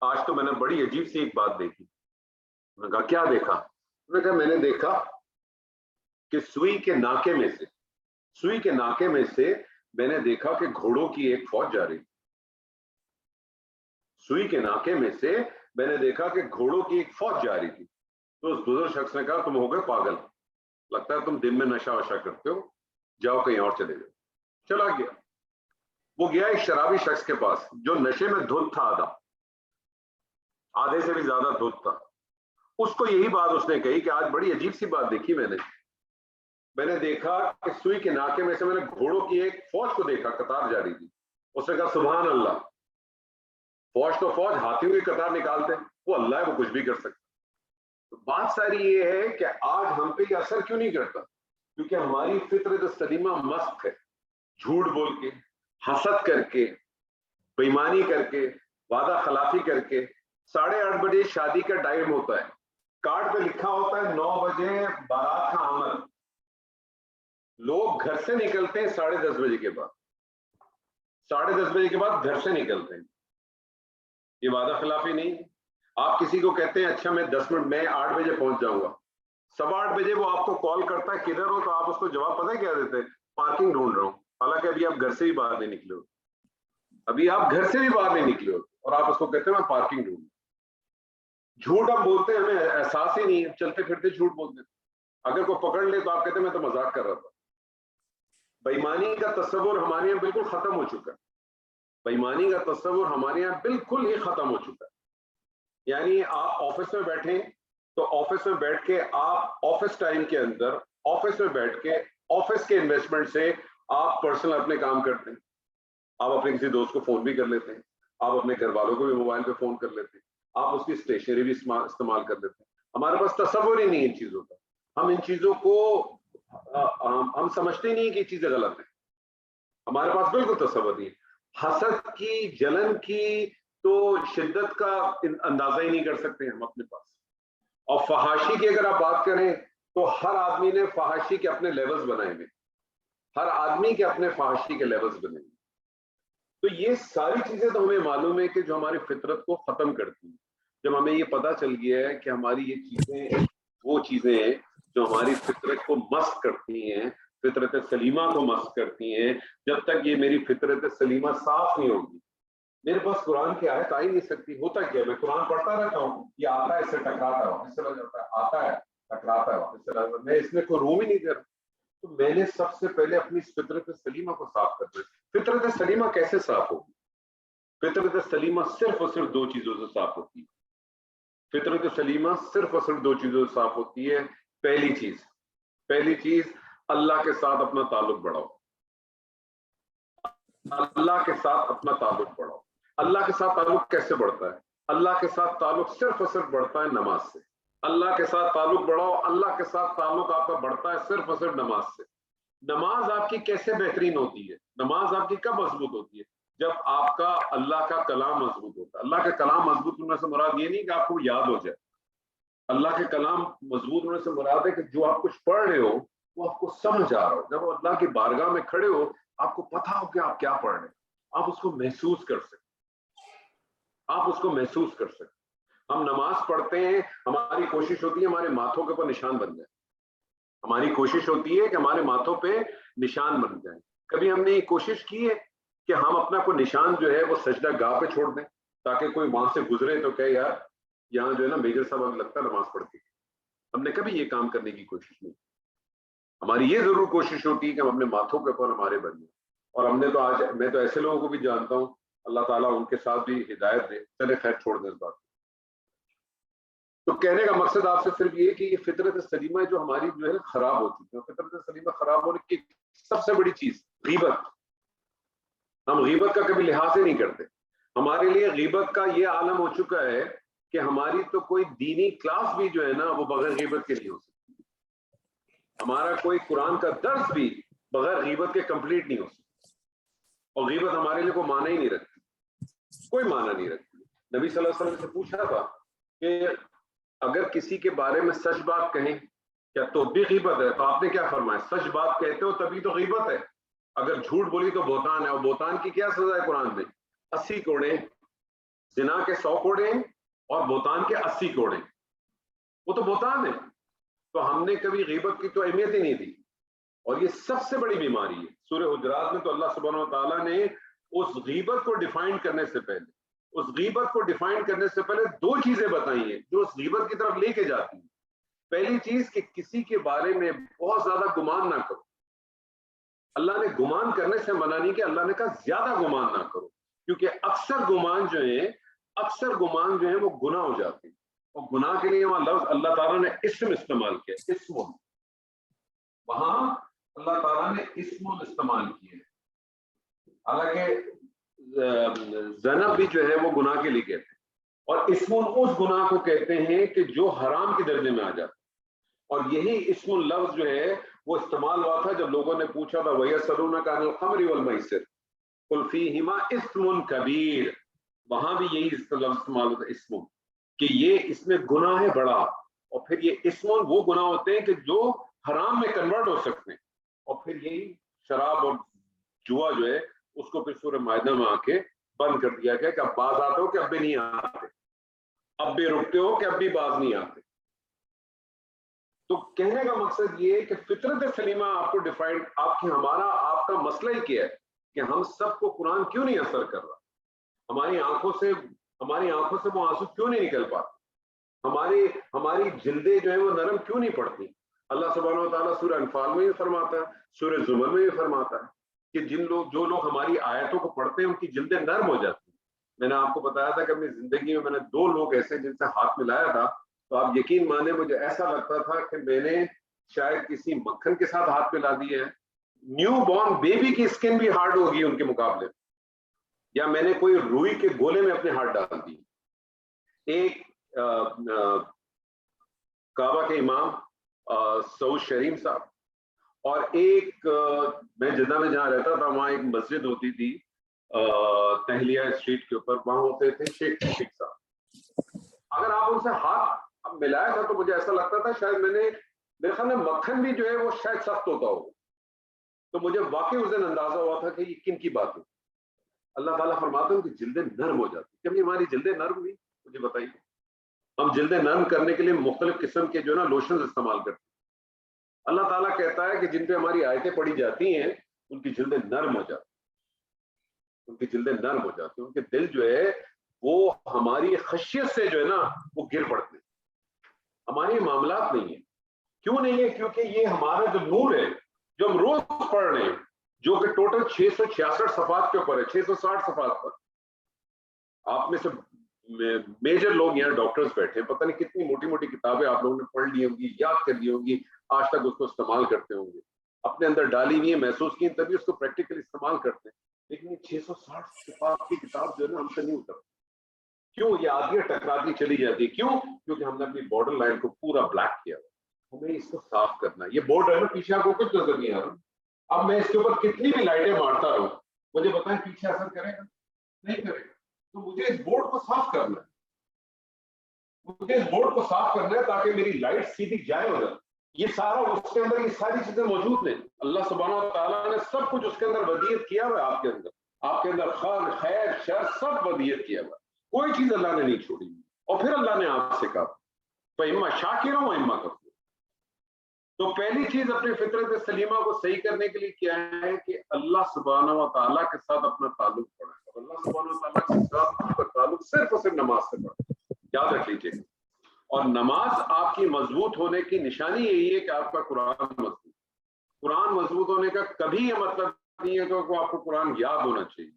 آج تو میں نے بڑی عجیب سی ایک بات دیکھی. میں نے کہا کیا دیکھا؟ میں نے کہا میں نے دیکھا کہ سوئی کے ناکے میں سے میں نے دیکھا کہ گھوڑوں کی ایک فوج جا رہی. سوئی کے ناکے میں سے میں نے دیکھا کہ گھوڑوں کی ایک فوج جا رہی تھی. تو اس بزرگ شخص نے کہا تم ہو گئے پاگل، لگتا ہے تم دن میں نشہ وشا کرتے ہو، جاؤ کہیں اور چلے جاؤ. چلا گیا. وہ گیا ایک شرابی شخص کے پاس جو نشے میں دھت تھا، آدھے سے بھی زیادہ دھت تھا. اس کو یہی بات اس نے کہی کہ آج بڑی عجیب سی بات دیکھی میں نے دیکھا کہ سوئی کے ناکے میں سے میں نے گھوڑوں کی ایک فوج کو دیکھا، قطار جا رہی تھی. اس نے کہا سبحان اللہ، فوج تو فوج، ہاتھیوں کی قطار نکالتے، وہ اللہ ہے، وہ کچھ بھی کر سکتا. تو بات ساری یہ ہے کہ آج ہم پہ یہ اثر کیوں نہیں کرتا؟ کیونکہ ہماری فطرت سلیمہ مست ہے، جھوٹ بول کے، حسد کر کے، بےایمانی کر کے، وعدہ خلافی کر کے. 8:30 بجے شادی کا ٹائم ہوتا ہے، کارڈ پہ لکھا ہوتا ہے 9 بجے بارات کا آمد. لوگ گھر سے نکلتے ہیں 10:30 بجے کے بعد، 10:30 بجے کے بعد گھر سے نکلتے ہیں. یہ وعدہ خلافی نہیں؟ آپ کسی کو کہتے ہیں اچھا میں 10 منٹ میں 8 بجے پہنچ جاؤں گا، 8:15 بجے وہ آپ کو کال کرتا ہے کدھر ہو، تو آپ اس کو جواب پتہ ہے کیا دیتے ہیں؟ پارکنگ ڈھونڈ رہا ہوں. حالانکہ ابھی آپ گھر سے بھی باہر نہیں نکلے ہو، ابھی آپ گھر سے بھی باہر نہیں نکلے ہو، اور آپ اس کو کہتے ہیں میں پارکنگ ڈھونڈ. جھوٹ ہم بولتے ہیں، ہمیں احساس ہی نہیں ہے، چلتے پھرتے جھوٹ بولتے ہیں. اگر کوئی پکڑ لے تو آپ کہتے ہیں میں تو مذاق کر رہا تھا. بےایمانی کا تصور ہمارے یہاں بالکل ختم ہو چکا ہے. بےایمانی کا تصور ہمارے یہاں بالکل ہی ختم ہو چکا ہے. یعنی آپ آفس میں بیٹھیں تو آفس میں بیٹھ کے آپ آفس ٹائم کے اندر آفس میں بیٹھ کے آفس کے انویسٹمنٹ سے آپ پرسنل اپنے کام کرتے ہیں. آپ اپنے کسی دوست کو فون بھی کر لیتے ہیں، آپ اپنے گھر والوں کو بھی موبائل پہ فون کر لیتے ہیں، آپ اس کی اسٹیشنری بھی استعمال کر لیتے ہیں. ہمارے پاس تصور ہی نہیں ان چیزوں کا. ہم ان چیزوں کو ہم سمجھتے نہیں کہ یہ چیزیں غلط ہیں. ہمارے پاس بالکل تصور نہیں ہے. حسد کی، جلن کی تو شدت کا اندازہ ہی نہیں کر سکتے ہم اپنے پاس. اور فحاشی کی اگر آپ بات کریں تو ہر آدمی نے فحاشی کے اپنے لیولز بنائے ہوئے، ہر آدمی کے اپنے فحاشی کے لیولز بنے ہوئے. تو یہ ساری چیزیں تو ہمیں معلوم ہے کہ جو ہماری فطرت کو ختم کرتی ہیں. جب ہمیں یہ پتہ چل گیا ہے کہ ہماری یہ چیزیں وہ چیزیں ہیں جو ہماری فطرت کو مست کرتی ہیں، فطرت سلیمہ کو مست کرتی ہیں، جب تک یہ میری فطرت سلیمہ صاف نہیں ہوگی میرے پاس قرآن کی آیت آ ہی نہیں سکتی. ہوتا کیا، میں قرآن پڑھتا رہتا ہوں، یہ آتا ہے اس سے ٹکراتا ہے واپس چلا جاتا ہے، آتا ہے ٹکراتا ہے واپس چلا جاتا ہے، میں اس میں کوئی روم ہی نہیں کر. تو میں نے سب سے پہلے اپنی فطرت سلیمہ کو صاف کرنا ہے. فطرت سلیمہ کیسے صاف ہوگی؟ فطرت سلیمہ صرف اور صرف 2 چیزوں سے صاف ہوتی ہے. فطرت سلیمہ صرف اور صرف 2 چیزوں سے صاف ہوتی ہے. پہلی چیز اللہ کے ساتھ اپنا تعلق بڑھاؤ. اللہ کے ساتھ اپنا تعلق بڑھاؤ. اللہ کے ساتھ تعلق کیسے بڑھتا ہے؟ اللہ کے ساتھ تعلق صرف اور صرف بڑھتا ہے نماز سے. اللہ کے ساتھ تعلق بڑھاؤ. اللہ کے ساتھ تعلق آپ کا بڑھتا ہے صرف اور صرف نماز سے. نماز آپ کی کیسے بہترین ہوتی ہے؟ نماز آپ کی کب مضبوط ہوتی ہے؟ جب آپ کا اللہ کا کلام مضبوط ہوتا ہے. اللہ کا کلام مضبوط ہونے سے مراد یہ نہیں کہ آپ کو یاد ہو جائے. اللہ کے کلام مضبوط ہونے سے مراد ہے کہ جو آپ کچھ پڑھ رہے ہو وہ آپ کو سمجھ آ رہا ہو. جب اللہ کی بارگاہ میں کھڑے ہو آپ کو پتا ہو کہ آپ کیا پڑھ رہے ہیں، آپ اس کو محسوس کر سکتے. آپ اس کو محسوس کر سکتے. ہم نماز پڑھتے ہیں، ہماری کوشش ہوتی ہے ہمارے ماتھوں کے اوپر نشان بن جائے. ہماری کوشش ہوتی ہے کہ ہمارے ماتھوں پہ نشان بن جائیں. کبھی ہم نے یہ کوشش کی ہے کہ ہم اپنا کوئی نشان جو ہے وہ سجدہ گاہ پہ چھوڑ دیں تاکہ کوئی وہاں سے گزرے تو کہ یار یہاں جو ہے نا میجر صاحب لگتا ہے نماز پڑھتی. ہم نے کبھی یہ کام کرنے کی کوشش نہیں. ہماری یہ ضرور کوشش ہوتی ہے کہ ہم اپنے ماتھوں کے اوپر ہمارے بن جائیں. اور ہم نے تو آج، میں تو ایسے لوگوں کو بھی جانتا ہوں، اللہ تعالیٰ ان کے ساتھ بھی ہدایت دے. چلے خیر چھوڑ دیں اس بات. تو کہنے کا مقصد آپ سے صرف یہ کہ یہ فطرت سلیمہ جو ہماری جو ہے خراب ہو چکی ہے. فطرت سلیمہ خراب ہونے کی سب سے بڑی چیز غیبت. ہم غیبت کا کبھی لحاظ ہی نہیں کرتے. ہمارے لیے غیبت کا یہ عالم ہو چکا ہے کہ ہماری تو کوئی دینی کلاس بھی جو ہے نا وہ بغیر غیبت کے نہیں ہو سکتی. ہمارا کوئی قرآن کا درس بھی بغیر غیبت کے کمپلیٹ نہیں ہو سکتا. اور غیبت ہمارے لیے کوئی معنی ہی نہیں رکھتی، کوئی معنی نہیں رکھتی. نبی صلی اللہ علیہ وسلم سے پوچھا تھا کہ اگر کسی کے بارے میں سچ بات کہیں کیا تو بھی غیبت ہے؟ تو آپ نے کیا فرمایا؟ سچ بات کہتے ہو تبھی تو غیبت ہے، اگر جھوٹ بولی تو بہتان ہے. اور بہتان کی کیا سزا ہے قرآن میں؟ 80 کوڑے. زنا کے 100 کوڑے اور بہتان کے 80 کوڑے. وہ تو بہتان ہے. تو ہم نے کبھی غیبت کی تو اہمیت ہی نہیں دی. اور یہ سب سے بڑی بیماری ہے. سورہ حجرات میں تو اللہ سبحانہ و تعالیٰ نے اس غیبت کو ڈیفائن کرنے سے پہلے 2 چیزیں بتائی ہیں جو اس غیبت کی طرف لے کے جاتی ہیں. پہلی چیز کہ کسی کے بارے میں بہت زیادہ گمان نہ کرو. اللہ نے گمان کرنے سے منع نہیں کہ اللہ نے کہا زیادہ گمان نہ کرو، کیونکہ اکثر گمان جو ہیں وہ گناہ ہو جاتے ہیں. اور گناہ کے لیے وہاں لفظ اللہ تعالیٰ نے اسم استعمال کیا. اسم، وہاں اللہ تعالیٰ نے اسم استعمال کیے. حالانکہ ذنب بھی جو ہے وہ گناہ کے لیے کہتے ہیں. اور اسم اس گناہ کو کہتے ہیں کہ جو حرام کے درجے میں آ جاتا ہے. اور یہی اسم لفظ جو ہے وہ استعمال ہوا تھا جب لوگوں نے پوچھا تھا وَيَسْأَلُونَكَ عَنِ الْخَمْرِ وَالْمَيْسِرِ قُلْ فِيهِمَا اسْمٌ كَبِيرٌ. وہاں بھی یہی لفظ استعمال ہوتا ہے اسم، کہ یہ اس میں گناہ ہے بڑا. اور پھر یہ اسم وہ گناہ ہوتے ہیں کہ جو حرام میں کنورٹ ہو سکتے ہیں. اور پھر یہی شراب اور جوا جو ہے اس کو پھر سورہ مائدہ میں آ کے بند کر دیا گیا کہ اب باز آتے ہو کہ اب بھی نہیں آتے، اب بھی رکتے ہو کہ اب بھی باز نہیں آتے. تو کہنے کا مقصد یہ ہے کہ فطرت سلیمہ آپ کو ڈیفائن، آپ کی ہمارا آپ کا مسئلہ ہی کیا ہے کہ ہم سب کو قرآن کیوں نہیں اثر کر رہا، ہماری آنکھوں سے وہ آنسو کیوں نہیں نکل پاتے، ہماری جلدیں جو ہیں وہ نرم کیوں نہیں پڑتی. اللہ سبحانہ و تعالیٰ سورہ انفال میں بھی فرماتا ہے، سورہ زمر میں بھی فرماتا ہے کہ جو لوگ ہماری آیتوں کو پڑھتے ہیں ان کی جلدیں نرم ہو جاتی ہیں. میں نے آپ کو بتایا تھا کہ اپنی زندگی میں نے 2 لوگ ایسے جن سے ہاتھ ملایا تھا تو آپ یقین مانیں مجھے ایسا لگتا تھا کہ میں نے شاید کسی مکھن کے ساتھ ہاتھ ملا دیے ہیں. نیو بورن بیبی کی اسکن بھی ہارڈ ہوگی ان کے مقابلے، یا میں نے کوئی روئی کے گولے میں اپنے ہاتھ ڈال دی. ایک کعبہ کے امام سعود شریم صاحب، اور ایک میں جدہ میں جہاں رہتا تھا وہاں ایک مسجد ہوتی تھی تہلیہ اسٹریٹ کے اوپر، وہاں ہوتے تھے شیخ صاحب. اگر آپ ان سے ہاتھ ملایا تھا تو مجھے ایسا لگتا تھا شاید میرے خیال میں مکھن بھی جو ہے وہ شاید سخت ہوتا ہوگا. تو مجھے واقعی اس دن اندازہ ہوا تھا کہ یہ کن کی بات ہے. اللہ تعالیٰ فرماتا ہے کہ جلدیں نرم ہو جاتی. کبھی ہماری جلدیں نرم ہوئی مجھے بتائیے. ہم جلدیں نرم کرنے کے لیے مختلف قسم کے جو ہے نا لوشنز استعمال کرتے ہیں. اللہ تعالیٰ کہتا ہے کہ جن پہ ہماری آیتیں پڑھی جاتی ہیں ان کی جلدیں نرم ہو جاتی، ان کی جلدیں نرم ہو جاتی ہیں، ان کے دل جو ہے وہ ہماری خشیت سے جو ہے نا وہ گر پڑتے ہیں. ہمارے معاملات نہیں ہیں. کیوں نہیں ہے؟ کیونکہ یہ ہمارا جو نور ہے جو ہم روز پڑھ رہے ہیں، جو کہ ٹوٹل 666 صفحات کے اوپر ہے، 660 صفحات پر. آپ میں سے میجر لوگ یہاں ڈاکٹرز بیٹھے ہیں، پتہ نہیں کتنی موٹی موٹی کتابیں آپ لوگوں نے پڑھ لی ہوں گی، یاد کر لی ہوں گی، آج تک اس کو استعمال کرتے ہوں گے، اپنے اندر ڈالی ہوئی ہے، محسوس کی، تبھی اس کو پریکٹیکلی استعمال کرتے ہیں. لیکن یہ 660 صفحات کی کتاب جو ہے نا ہم سے نہیں اترتی. کیوں؟ یہ آدمی ٹکراتی چلی جاتی ہے. کیوں؟ کیونکہ ہم نے اپنی بارڈر لائن کو پورا بلیک کیا. ہمیں اس کو صاف کرنا ہے. یہ بورڈ ہے نا پیچھے آپ کو کچھ نظر نہیں آ رہا، اب میں اس کے اوپر کتنی بھی لائٹیں مارتا رہوں، مجھے بتائیں پیچھے اثر کرے گا؟ نہیں کرے گا. تو مجھے اس بورڈ کو صاف کرنا ہے، مجھے اس بورڈ کو صاف کرنا ہے تاکہ میری لائٹ سیدھی جائے ادھر. یہ سارا اس کے اندر یہ ساری چیزیں موجود ہیں. اللہ سبحانہ و تعالیٰ نے سب کچھ اس کے اندر ودیعت کیا ہوا ہے. آپ کے اندر خیر شر سب ودیعت کیا ہوا ہے. کوئی چیز اللہ نے نہیں چھوڑی. اور پھر اللہ نے آپ سے کہا فَإِمَّا شَاكِرًا وَإِمَّا كَفُورًا. تو پہلی چیز اپنے فطرت سلیمہ کو صحیح کرنے کے لیے کیا ہے کہ اللہ سبحانہ و تعالیٰ کے ساتھ اپنا تعلق بڑھائیں. اور اللہ سبحانہ و تعالیٰ کے ساتھ آپ کا تعلق صرف اور صرف نماز سے بڑھائیں. یاد رکھ لیجیے. اور نماز آپ کی مضبوط ہونے کی نشانی یہی ہے کہ آپ کا قرآن مضبوط. قرآن مضبوط ہونے کا کبھی یہ مطلب نہیں ہے کہ آپ کو قرآن یاد ہونا چاہیے،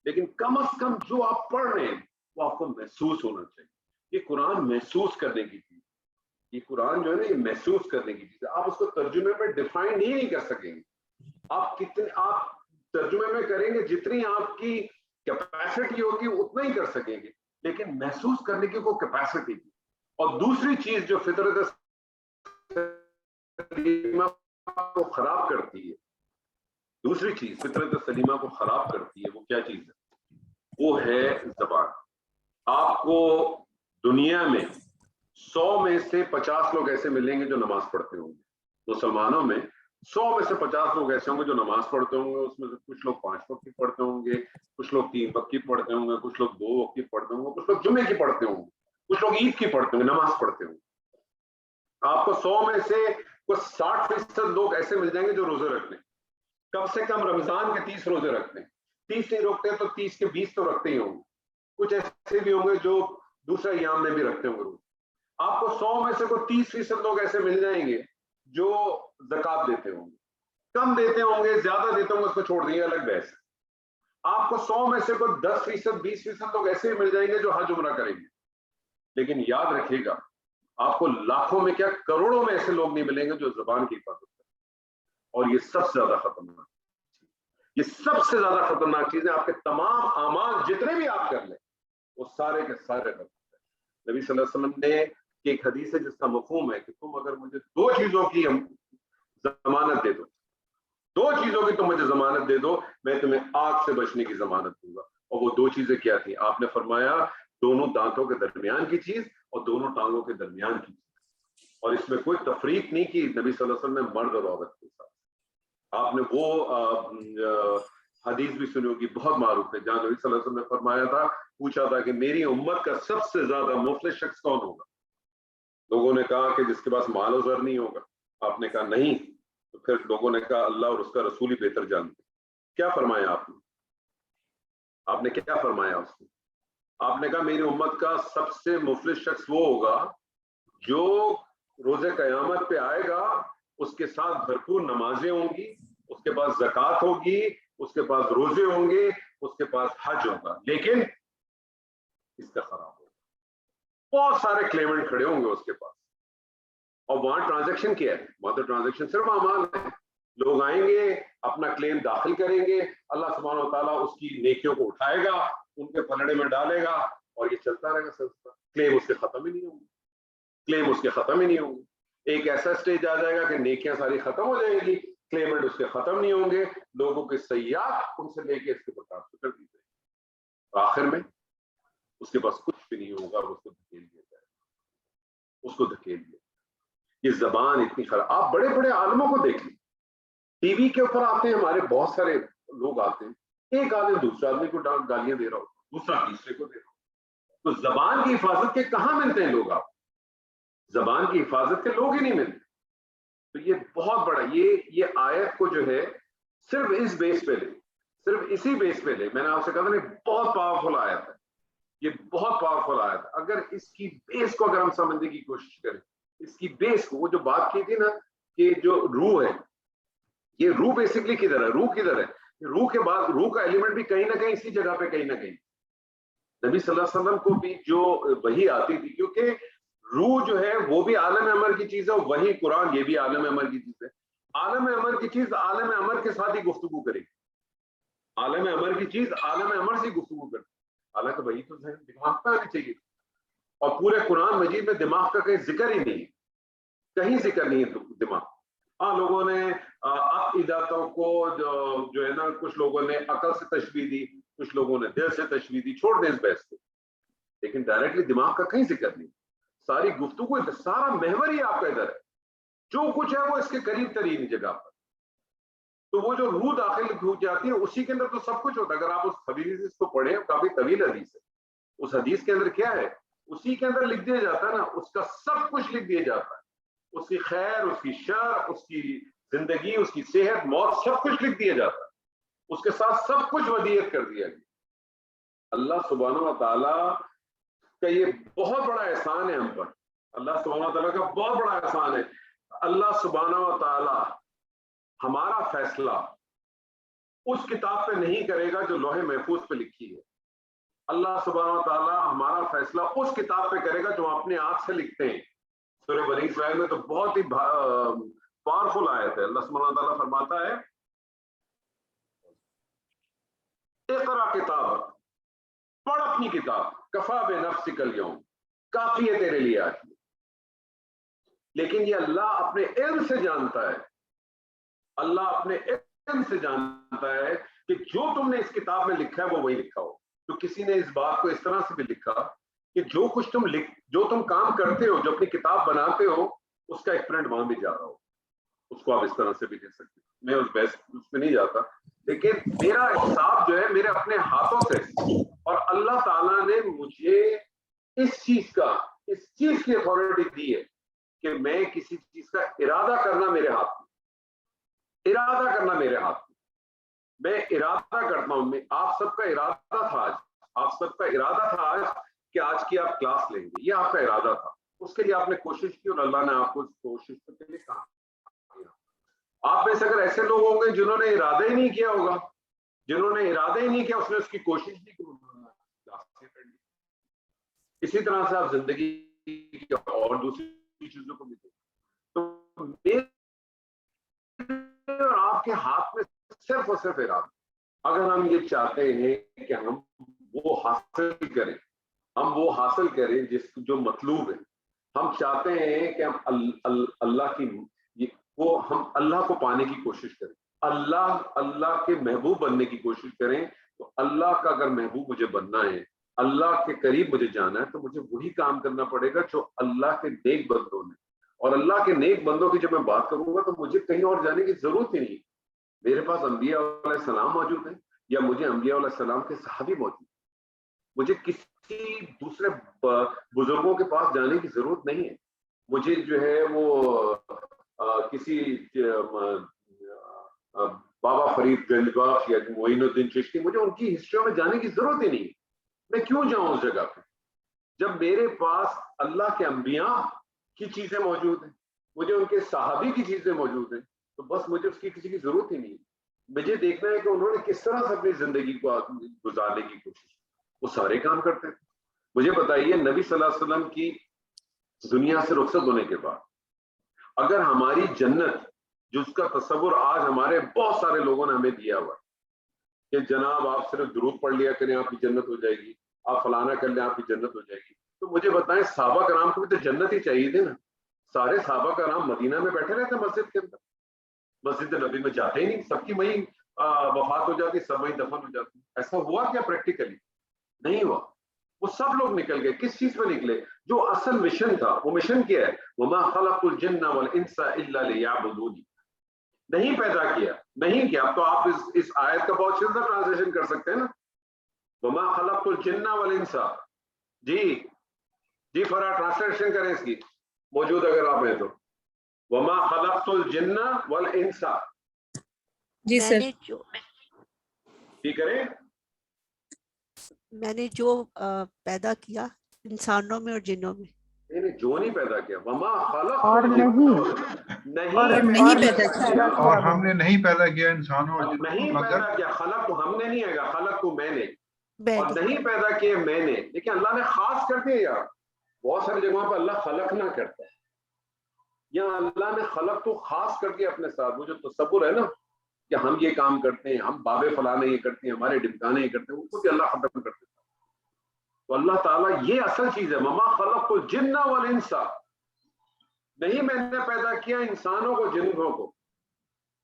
لیکن کم از کم جو آپ پڑھ رہے ہیں وہ آپ کو محسوس ہونا چاہیے. یہ قرآن محسوس کرنے کی چیز، یہ قرآن جو ہے نا یہ محسوس کرنے کی چیز ہے. آپ اس کو ترجمے میں ڈیفائن ہی نہیں کر سکیں گے. آپ ترجمے میں کریں گے جتنی آپ کی کیپیسٹی ہوگی اتنا ہی کر سکیں گے، لیکن محسوس کرنے کی کوئی کیپیسٹی نہیں. اور دوسری چیز جو فطرت سلیمہ کو خراب کرتی ہے، دوسری چیز فطرت سلیمہ کو خراب کرتی ہے، وہ کیا چیز ہے؟ وہ ہے زبان. آپ کو دنیا میں 100 میں سے 50 لوگ ایسے ملیں گے جو نماز پڑھتے ہوں گے. مسلمانوں میں 100 میں سے 50 لوگ ایسے ہوں گے جو نماز پڑھتے ہوں گے. اس میں سے کچھ لوگ 5 وقت کی پڑھتے ہوں گے، کچھ لوگ 3 وقت کی پڑھتے ہوں گے، کچھ لوگ 2 وقت کی پڑھتے ہوں گے، کچھ لوگ جمعے کی پڑھتے ہوں گے، کچھ لوگ عید کی پڑھتے ہوں گے، نماز پڑھتے ہوں گے. آپ کو 100 میں سے کچھ 60% لوگ ایسے مل جائیں گے جو روزے رکھتے ہیں. کم سے کم رمضان کے 30 روزے رکھتے ہیں. 30 نہیں روکتے تو 30 کے 20 تو رکھتے ہی ہوں گے. کچھ ایسے بھی ہوں گے جو دوسرے ایام میں بھی رکھتے ہوں گے روزے. آپ کو 100 میں سے کوئی 30% لوگ ایسے مل جائیں گے جو زکوٰۃ دیتے ہوں گے. کم دیتے ہوں گے، زیادہ دیتے ہوں گے، اس کو چھوڑ دیں گے، الگ بحث. آپ کو 100 میں سے کوئی 10%، 20% لوگ ایسے ہی مل جائیں گے جو حج عمرہ کریں گے. لیکن یاد رکھیے گا آپ کو لاکھوں میں کیا کروڑوں میں ایسے لوگ نہیں ملیں گے جو زبان کی حفاظت کریں. اور یہ سب سے زیادہ خطرناک، یہ سب سے زیادہ خطرناک چیز ہے. آپ کے تمام اعمال جتنے بھی آپ کر لیں وہ سارے کے سارے رب ہے۔ نبی صلی اللہ علیہ وسلم نے کہ ایک حدیث ہے جس کا مفہوم ہے کہ تم اگر مجھے 2 چیزوں کی ضمانت دے دو، 2 چیزوں کی تم مجھے ضمانت دے دو، میں تمہیں آگ سے بچنے کی ضمانت دوں گا۔ اور وہ 2 چیزیں کیا تھیں؟ آپ نے فرمایا دونوں دانتوں کے درمیان کی چیز اور دونوں ٹانگوں کے درمیان کی چیز، اور اس میں کوئی تفریق نہیں کی نبی صلی اللہ علیہ وسلم نے مرد اور عورت کے ساتھ۔ آپ نے وہ حدیث بھی سنی ہوگی، بہت معروف ہے، جہاں نبی صلی اللہ علیہ وسلم نے فرمایا تھا، پوچھا تھا کہ میری امت کا سب سے زیادہ مفلس شخص کون ہوگا؟ لوگوں نے کہا کہ جس کے پاس مال و زر نہیں ہوگا۔ آپ نے کہا نہیں، تو پھر لوگوں نے کہا اللہ اور اس کا رسول ہی بہتر جانتے۔ کیا فرمایا آپ نے؟ آپ نے کیا فرمایا اس میں؟ آپ نے کہا میری امت کا سب سے مفلس شخص وہ ہوگا جو روز قیامت پہ آئے گا، اس کے ساتھ بھرپور نمازیں ہوں گی، اس کے پاس زکوٰۃ ہوگی، اس کے پاس روزے ہوں گے، اس کے پاس حج ہوگا، لیکن اس کا خراب ہوگا۔ بہت سارے کلیمنٹ کھڑے ہوں گے اس کے پاس، اور وہاں ٹرانزیکشن کیا ہے؟ وہاں تو ٹرانزیکشن صرف اعمال ہے۔ لوگ آئیں گے، اپنا کلیم داخل کریں گے، اللہ سبحانہ و تعالیٰ اس کی نیکیوں کو اٹھائے گا، ان کے پلڑے میں ڈالے گا، اور یہ چلتا رہے گا سلسلہ۔ کلیم اس کے ختم ہی نہیں ہوں گے، کلیم اس کے ختم ہی نہیں ہوں گے۔ ایک ایسا سٹیج آ جائے گا کہ نیکیاں ساری ختم ہو جائیں گی، کلیمنٹ اس کے ختم نہیں ہوں گے، لوگوں کے سیاحت ان سے لے کے اس کے پرکاش کر دی جائے گی، آخر میں اس کے پاس کچھ بھی نہیں ہوگا، اور اس کو دھکیل دیا جائے گا، اس کو دھکیل دیا۔ یہ زبان اتنی خراب، آپ بڑے بڑے عالموں کو دیکھ لیں، ٹی وی کے اوپر آتے ہیں، ہمارے بہت سارے لوگ آتے ہیں، ایک عالم دوسرے آدمی کو گالیاں دے رہا ہو، دوسرا تیسرے کو دے رہا ہو۔ تو زبان کی حفاظت کے کہاں ملتے ہیں لوگ؟ آپ زبان کی حفاظت کے لوگ ہی نہیں ملتے۔ تو یہ بہت بڑا، یہ آیت کو جو ہے صرف اس بیس پہ لے، صرف اسی بیس پہ لے۔ میں نے آپ سے کہا تھا نا، بہت پاورفل آیت ہے، یہ بہت پاورفل آیت ہے۔ اگر اس کی بیس کو اگر ہم سمجھنے کی کوشش کریں، اس کی بیس کو، وہ جو بات کی تھی نا کہ جو روح ہے، یہ روح بیسکلی کدھر ہے؟ روح کدھر ہے؟ روح کے بعد روح کا ایلیمنٹ بھی کہیں نہ کہیں اسی جگہ پہ، کہیں نہ کہیں نبی صلی اللہ علیہ وسلم کو بھی جو وحی آتی تھی، کیونکہ روح جو ہے وہ بھی عالم امر کی چیز ہے، وہی قرآن یہ بھی عالم امر کی چیز ہے۔ عالم امر کی چیز عالم امر کے ساتھ ہی گفتگو کرے گی، عالم امر کی چیز عالم امر سے گفتگو کرے گی، حالانکہ وہی تو دماغ پہ آنی چاہیے، اور پورے قرآن مجید میں دماغ کا کہیں ذکر ہی نہیں ہے، کہیں ذکر نہیں ہے دماغ۔ ہاں، لوگوں نے عقیدتوں کو جو ہے نا، کچھ لوگوں نے عقل سے تشبیہ دی، کچھ لوگوں نے دل سے تشبیہ دی، چھوڑ دیں اس بحث کو، لیکن ڈائریکٹلی دماغ کا کہیں ذکر نہیں۔ ساری گفتگو، سارا محور ہی آپ کا ادھر ہے، جو کچھ ہے وہ اس کے قریب ترین جگہ پر۔ تو وہ جو روح داخل ہو جاتی ہے اسی کے اندر تو سب کچھ ہوتا ہے۔ اگر آپ اس حدیث کو پڑھیں، کافی طویل حدیث ہے، اس حدیث کے اندر کیا ہے؟ اسی کے اندر لکھ دیا جاتا ہے نا، اس کا سب کچھ لکھ دیا جاتا ہے، اس کی خیر، اس کی شر، اس کی زندگی، اس کی صحت، موت، سب کچھ لکھ دیا جاتا ہے، اس کے ساتھ سب کچھ ودیعت کر دیا گیا۔ اللہ سبحانہ و تعالیٰ کا یہ بہت بڑا احسان ہے ہم پر، اللہ سبحانہ و تعالیٰ کا بہت بڑا احسان ہے۔ اللہ سبحانہ و تعالیٰ ہمارا فیصلہ اس کتاب پہ نہیں کرے گا جو لوح محفوظ پہ لکھی ہے، اللہ سبحانہ و تعالیٰ ہمارا فیصلہ اس کتاب پہ کرے گا جو ہم اپنے آپ سے لکھتے ہیں۔ سورہ بنی اسرائیل میں تو بہت ہی پاورفل آیت ہے، اللہ سبحانہ و تعالیٰ فرماتا ہے اقرا کتاب، پڑھ اپنی کتاب، کفا بنفسک الیوم، کافی ہے تیرے لیے آج۔ لیکن یہ اللہ اپنے علم سے جانتا ہے، اللہ اپنے علم سے جانتا ہے کہ جو تم نے اس کتاب میں لکھا ہے وہ وہی لکھا ہو۔ تو کسی نے اس بات کو اس طرح سے بھی لکھا کہ جو کچھ جو تم کام کرتے ہو، جو اپنی کتاب بناتے ہو، اس کا ایک پرنٹ وہاں بھی جا رہا ہو، اس کو آپ اس طرح سے بھی دے سکتے۔ میں اس بحث اس میں نہیں جاتا، لیکن میرا حساب جو ہے میرے اپنے ہاتھوں سے، اور اللہ تعالیٰ نے مجھے اس چیز کی اتھارٹی دی ہے کہ میں کسی چیز کا ارادہ کرنا میرے ہاتھ میں، ارادہ کرنا میرے ہاتھ میں ارادہ کرتا ہوں۔ آپ سب کا ارادہ تھا آج کہ آج کی آپ کلاس لیں گے، یہ آپ کا ارادہ تھا، اس کے لیے آپ نے کوشش کی، اور اللہ نے آپ کو اس کوشش کے لیے کہا۔ آپ میں سے اگر ایسے لوگ ہوں گے جنہوں نے ارادہ ہی نہیں کیا ہوگا، جنہوں نے ارادہ ہی نہیں کیا، اس نے اس کی کوشش نہیں کی، اسی طرح سے آپ زندگی کی اور دوسری چیزوں کو بھی تو آپ کے ہاتھ میں صرف اور صرف ارادہ۔ اگر ہم یہ چاہتے ہیں کہ ہم وہ حاصل کریں ہم وہ حاصل کریں جو مطلوب ہے. ہم چاہتے ہیں کہ ہم اللہ کو پانے کی کوشش کریں, اللہ کے محبوب بننے کی کوشش کریں. تو اللہ کا اگر محبوب مجھے بننا ہے, اللہ کے قریب مجھے جانا ہے, تو مجھے وہی کام کرنا پڑے گا جو اللہ کے نیک بندوں نے. اور اللہ کے نیک بندوں کی جب میں بات کروں گا تو مجھے کہیں اور جانے کی ضرورت ہی نہیں. میرے پاس انبیاء علیہ السلام موجود ہیں, یا مجھے انبیاء علیہ السلام کے صحابی موجود ہیں. مجھے کسی دوسرے بزرگوں کے پاس جانے کی ضرورت نہیں ہے. مجھے جو ہے وہ کسی بابا فرید گنج بخش یا معین الدین چشتی, مجھے ان کی ہسٹری میں جانے کی ضرورت ہی نہیں ہے. میں کیوں جاؤں اس جگہ پہ جب میرے پاس اللہ کے انبیاء کی چیزیں موجود ہیں, مجھے ان کے صحابی کی چیزیں موجود ہیں. تو بس مجھے اس کی کسی کی ضرورت ہی نہیں. مجھے دیکھنا ہے کہ انہوں نے کس طرح سے اپنی زندگی کو گزارنے کی کوشش کی. وہ سارے کام کرتے تھے. مجھے بتائیے, نبی صلی اللہ علیہ وسلم کی دنیا سے رخصت ہونے کے بعد اگر ہماری جنت جس کا تصور آج ہمارے بہت سارے لوگوں نے ہمیں دیا ہوا کہ جناب آپ صرف درود پڑھ لیا کریں آپ کی جنت ہو جائے گی, آپ فلانا کر لیں آپ کی جنت ہو جائے گی, تو مجھے بتائیں صحابہ کرام کو بھی تو جنت ہی چاہیے تھی نا. سارے صحابہ کرام مدینہ میں بیٹھے رہتے مسجد کے اندر, مسجد نبی میں جاتے ہی نہیں. سب کی وہیں وفات ہو جاتی, سب وہیں دفن ہو جاتی. ایسا ہوا کیا پریکٹیکلی؟ نہیں ہوا. وہ سب لوگ نکل گئے. کس چیز پہ نکلے؟ جو اصل مشن تھا. وہ مشن کیا ہے؟ وما خلقت الجن والانس الا لیعبدون. نہیں پیدا کیا, نہیں کیا. اب تو آپ اس آیت کا بہت سیدھا ٹرانسلیشن کر سکتے ہیں نا, وما خلقت الجن والانس. جی فرا ٹرانسلیشن کریں اس کی, موجود اگر آپ ہیں تو. وما خلقت الجن والانس. جی سر. ٹھیک کریں. میں نے جو پیدا کیا انسانوں میں اور جنوں میں. جو نہیں پیدا کیا. وما خلقت اور نہیں پیدا کیا. اور ہم نے نہیں پیدا کیا انسانوں اور نہیں پیدا کیا. خلق تو ہم نے نہیں ہے, خلق تو میں نے, اور میں نہیں پیدا کیے میں نے. لیکن اللہ نے خاص کر دیا یار. بہت ساری جگہوں پہ اللہ خلق نہ کرتا ہے, یہاں اللہ نے خلق تو خاص کر دیا اپنے ساتھ. وہ جو تصور ہے نا کہ ہم یہ کام کرتے ہیں, ہم بابے فلانے یہ کرتے ہیں, ہمارے ڈمکانے یہ کرتے ہیں, ان کو بھی اللہ ختم کر دیتا. تو اللہ تعالیٰ یہ اصل چیز ہے. وما خلقت الجن والانس. نہیں میں نے پیدا کیا انسانوں کو جنوں کو.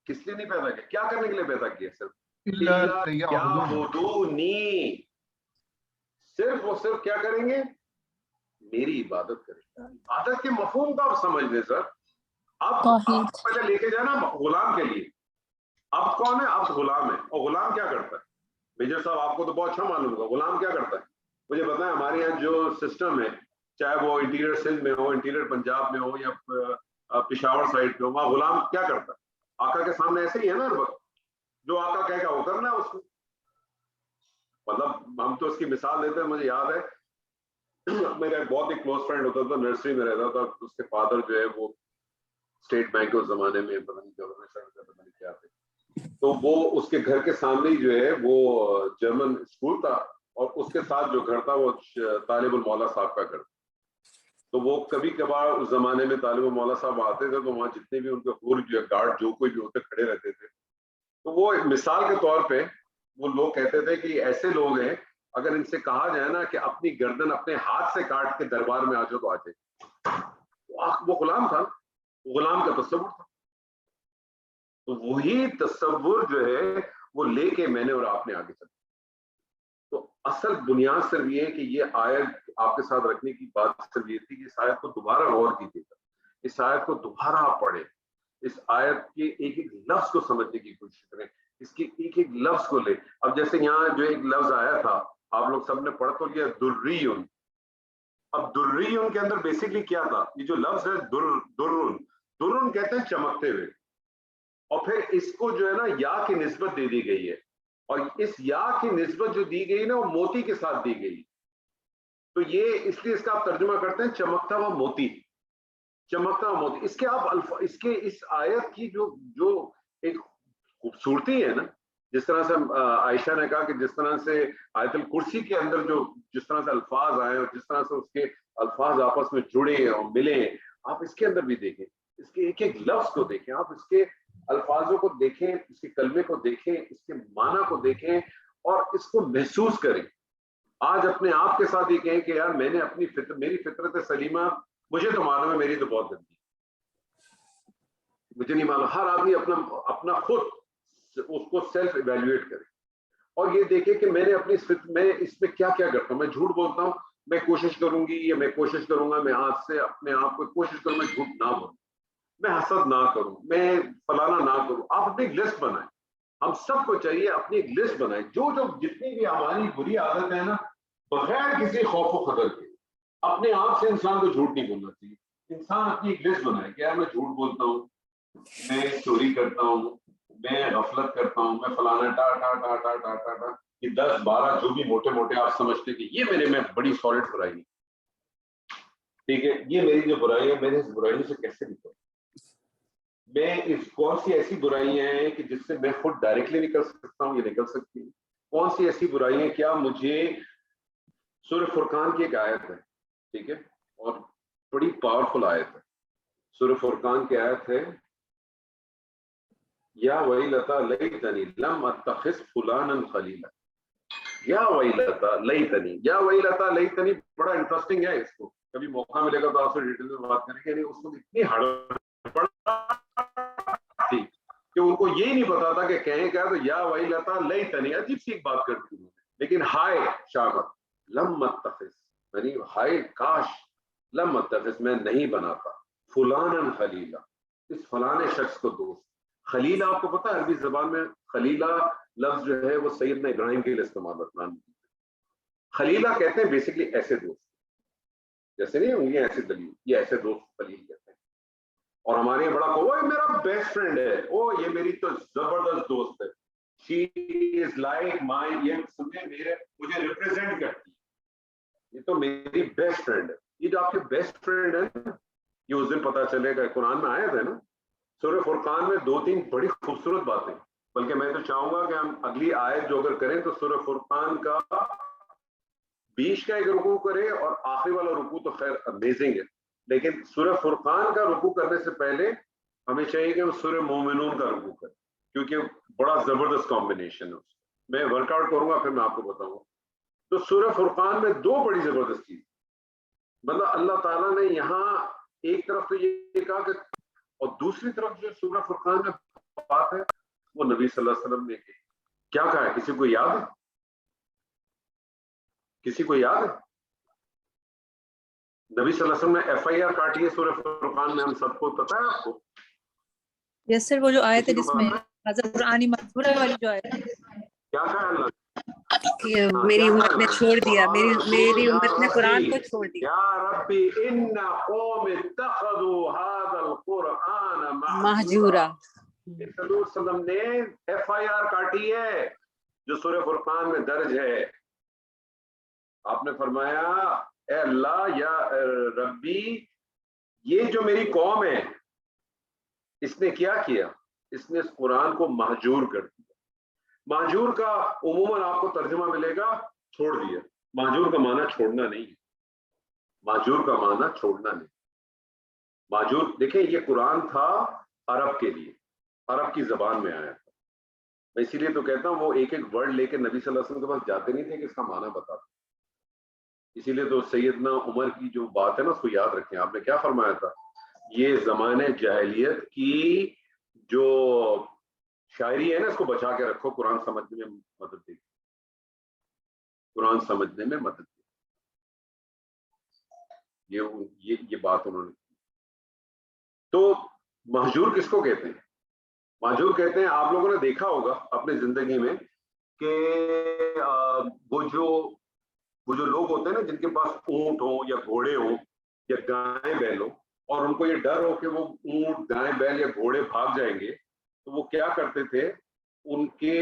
کس لیے نہیں پیدا کیا؟ کیا کرنے کے لیے پیدا کیا؟ صرف وہ صرف کیا کریں گے؟ میری عبادت کریں. عبادت کے مفہوم کا آپ سمجھ لیں سر. اب پہلے لے کے جانا غلام کے لیے. اب کون ہے؟ اب غلام ہے. اور غلام کیا کرتا ہے؟ میجر صاحب آپ کو تو بہت اچھا معلوم ہوگا غلام کیا کرتا ہے. مجھے بتائیں ہمارے یہاں جو سسٹم ہے, چاہے وہ انٹیریئر سندھ میں ہو, انٹیریئر پنجاب میں ہو, یا پشاور سائڈ پہ ہو, وہاں غلام کیا کرتا ہے؟ آقا کے سامنے ایسے ہی ہے نا ہر وقت, جو آقا کہے گا وہ کرنا ہے اس کو. مطلب ہم تو اس کی مثال دیتے ہیں. مجھے یاد ہے میرا بہت ہی کلوز فرینڈ ہوتا تھا, نرسری میں رہتا تھا. اس کے فادر جو ہے وہ اسٹیٹ بینک اس زمانے میں پتہ نہیں کیا تھے, تو وہ اس کے گھر کے سامنے ہی جو ہے وہ جرمن اسکول تھا, اور اس کے ساتھ جو گھر تھا وہ طالب المولا صاحب کا گھر. تو وہ کبھی کبھار اس زمانے میں طالب المولا صاحب آتے تھے, تو وہاں جتنے بھی ان کے حور جو گارڈ جو کوئی بھی ہوتے کھڑے رہتے تھے. تو وہ مثال کے طور پہ وہ لوگ کہتے تھے کہ ایسے لوگ ہیں اگر ان سے کہا جائے نا کہ اپنی گردن اپنے ہاتھ سے کاٹ کے دربار میں آ جاؤ تو آ جائے. وہ غلام تھا, غلام کا تصور تھا. تو وہی تصور جو ہے وہ لے کے میں نے اور آپ نے آگے چلا. تو اصل بنیاد صرف یہ ہے کہ یہ آیت آپ کے ساتھ رکھنے کی بات صرف یہ تھی کہ اس آیت کو دوبارہ غور کیجیے گا, اس آیت کو دوبارہ آپ پڑھیں, اس آیت کے ایک ایک لفظ کو سمجھنے کی کوشش کریں, اس کے ایک ایک لفظ کو لیں. اب جیسے یہاں جو ایک لفظ آیا تھا آپ لوگ سب نے پڑھ تو لیا, درریون. اب درریون کے اندر بیسکلی کیا تھا؟ یہ جو لفظ ہے درن کہتے ہیں چمکتے ہوئے, اور پھر اس کو جو ہے نا یا کی نسبت دے دی گئی ہے, اور اس یا کی نسبت جو دی گئی نا وہ موتی کے ساتھ دی گئی. تو یہ اس لیے اس کا آپ ترجمہ کرتے ہیں چمکتا ہوا موتی, چمکتا ہوا موتی. اس کے آپ اس کے اس آیت کی جو ایک خوبصورتی ہے نا, جس طرح سے عائشہ نے کہا کہ جس طرح سے آیت الکرسی کے اندر جس طرح سے الفاظ آئے اور جس طرح سے اس کے الفاظ آپس میں جڑے اور ملے, آپ اس کے اندر بھی دیکھیں, اس کے ایک ایک لفظ کو دیکھیں, آپ اس کے الفاظوں کو دیکھیں, اس کے کلمے کو دیکھیں, اس کے معنی کو دیکھیں اور اس کو محسوس کریں. آج اپنے آپ کے ساتھ یہ کہیں کہ یار میں نے اپنی میری فطرت سلیمہ، مجھے تو معلوم ہے میری تو بہت گندی، مجھے نہیں معلوم. ہر آدمی اپنا خود اس کو سیلف ایویلویٹ کرے اور یہ دیکھے کہ میں نے اپنی میں اس میں کیا کیا کرتا ہوں. میں جھوٹ بولتا ہوں، میں کوشش کروں گی یا میں کوشش کروں گا میں آج سے اپنے آپ کو کوشش کروں میں جھوٹ نہ بولوں، میں حسد نہ کروں، میں فلانا نہ کروں. آپ اپنی ایک لسٹ بنائیں. ہم سب کو چاہیے اپنی ایک لسٹ بنائیں جو جتنی بھی ہماری بری عادت ہے نا، بغیر کسی خوف و خطر کے. اپنے آپ سے انسان کو جھوٹ نہیں بولنا چاہیے. انسان اپنی ایک لسٹ بنائے کہ یار میں جھوٹ بولتا ہوں، میں چوری کرتا ہوں، میں غفلت کرتا ہوں، میں فلانا ٹا ٹا ٹا ٹا ٹا ٹا ٹا یہ 10-12 جو بھی موٹے موٹے آپ سمجھتے کہ یہ میرے میں بڑی سالڈ برائی ہے. ٹھیک ہے، یہ میری جو برائی ہے، میں نے اس برائی سے کیسے نکلوں؟ میں اس کون سی ایسی برائیاں ہیں کہ جس سے میں خود ڈائریکٹلی نکل سکتا ہوں، یہ نکل سکتی ہیں. کون سی ایسی برائیاں، کیا مجھے سورہ فرقان کی ایک آیت ہے، ٹھیک ہے، اور بڑی پاورفل آیت ہے. سورہ فرقان کی آیت ہے یا ویلتا لیتنی لم اتخذ فلانا خلیلا. یا ویلتا لیتنی، یا ویلتا لیتنی بڑا انٹرسٹنگ ہے. اس کو کبھی موقع ملے گا تو آپ سے ڈیٹیل میں بات کریں گے. یعنی اس کو اتنی ہڑبڑ تھی کہ ان کو یہی نہیں پتا تھا کہ کہیں کیا، تو یا ویلتا لیتنی عجیب سی ایک بات کرتی ہوں، لیکن ہائے شامت لم اتخذ، یعنی ہائے کاش، لم اتخذ میں نہیں بناتا، فلانا خلیلا، اس فلانے شخص کو دوست. خلیلہ آپ کو پتا ہے عربی زبان میں خلیلہ لفظ جو ہے وہ سیدنا ابراہیم کے لیے استعمال ہوتا ہے. خلیلہ کہتے ہیں بیسکلی ایسے دوست، جیسے نہیں ہوں یہ ایسے دلیل، یہ ایسے دوست خلیل کہتے ہیں. اور ہمارے یہاں بڑا وہ میرا بیسٹ فرینڈ ہے، او یہ میری تو زبردست دوست ہے، شی از لائک مائی، یہ سمجھے مجھے ریپرزینٹ کرتی ہے، یہ تو میری بیسٹ فرینڈ ہے. یہ جو آپ کے بیسٹ فرینڈ ہے یہ اس دن پتا چلے گا. قرآن میں آیت ہے نا سورہ فرقان میں 2-3 بڑی خوبصورت باتیں. بلکہ میں تو چاہوں گا کہ ہم اگلی آیت جو اگر کریں تو سورہ فرقان کا بیچ کا ایک رکوع کرے اور آخری والا رکوع تو خیر امیزنگ ہے، لیکن سورہ فرقان کا رکوع کرنے سے پہلے ہمیں چاہیے کہ ہم سورہ مومنون کا رکوع کریں، کیونکہ بڑا زبردست کمبینیشن ہے. میں ورک آؤٹ کروں گا پھر میں آپ کو بتاؤں گا. تو سورہ فرقان میں 2 بڑی زبردست چیز، مطلب اللہ تعالیٰ نے یہاں ایک طرف تو یہ کہا کہ، اور دوسری طرف جو سورہ فرقان میں بات ہے وہ نبی صلی اللہ علیہ وسلم نے کیا کہا ہے. کسی کو یاد ہے؟ کسی کو یاد ہے؟ نبی صلی اللہ علیہ وسلم نے FIR کاٹی ہے سورہ فرقان میں، ہم سب کو پتا ہے. آپ کو یس سر، وہ جو آیت ہے جس میں حضرت قرآنی مذکورہ والی جو آیت ہے، کیا کہا اللہ؟ میری امت نے چھوڑ دیا، میری امت نے قرآن کو چھوڑ دیا. یا ربی ان قوم اتخذوا هذا القرآن مہجورا. صلی اللہ علیہ وسلم نے FIR کاٹی ہے جو سورہ فرقان میں درج ہے. آپ نے فرمایا اے اللہ یا ربی یہ جو میری قوم ہے اس نے کیا کیا، اس نے اس قرآن کو مہجور کر دیا. مہجور کا عموماً آپ کو ترجمہ ملے گا چھوڑ دیا. مہجور کا معنی چھوڑنا نہیں ہے، مہجور کا معنی چھوڑنا نہیں. مہجور دیکھیں یہ قرآن تھا عرب کے لیے، عرب کی زبان میں آیا تھا. میں اسی لیے تو کہتا ہوں وہ ایک ایک ورڈ لے کے نبی صلی اللہ علیہ وسلم کے پاس جاتے نہیں تھے کہ اس کا معنی بتاتے. اسی لیے تو سیدنا عمر کی جو بات ہے نا اس کو یاد رکھیں. آپ نے کیا فرمایا تھا؟ یہ زمانے جاہلیت کی جو شاعری ہے نا اس کو بچا کے رکھو، قرآن سمجھنے میں مدد دے گی، قرآن سمجھنے میں مدد دے گی. یہ بات انہوں نے کی. تو مہجور کس کو کہتے ہیں؟ مہجور کہتے ہیں، آپ لوگوں نے دیکھا ہوگا اپنی زندگی میں کہ وہ جو لوگ ہوتے ہیں نا جن کے پاس اونٹ ہوں یا گھوڑے ہوں یا گائیں بیل ہوں، اور ان کو یہ ڈر ہو کہ وہ اونٹ گائیں بیل یا گھوڑے بھاگ جائیں گے، تو وہ کیا کرتے تھے، ان کے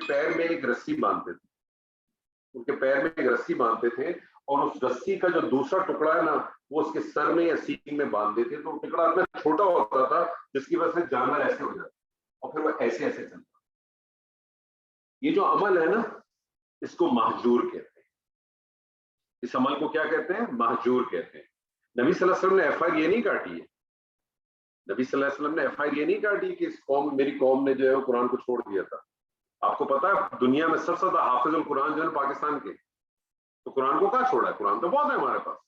پیر میں ایک رسی باندھتے تھے، ان کے پیر میں ایک رسی باندھتے تھے اور اس رسی کا جو دوسرا ٹکڑا ہے نا وہ اس کے سر میں یا سینگ میں باندھ دیتے تھے. تو ٹکڑا اتنا چھوٹا ہوتا تھا جس کی وجہ سے جانور ایسے ہو جاتا اور پھر وہ ایسے ایسے چلتا. یہ جو عمل ہے نا اس کو مہجور کہتے ہیں. اس عمل کو کیا کہتے ہیں؟ مہجور کہتے ہیں. نبی صلی اللہ علیہ وسلم نے FIR یہ نہیں کاٹی ہے. نبی صلی اللہ علیہ وسلم نے FIR یہ نہیں کاٹی کہ اس قوم، میری قوم نے جو ہے قرآن کو چھوڑ دیا تھا. آپ کو پتا ہے دنیا میں سب سے زیادہ حافظ القرآن جو ہے پاکستان کے، تو قرآن کو کہاں چھوڑا ہے؟ قرآن تو بہت ہے ہمارے پاس.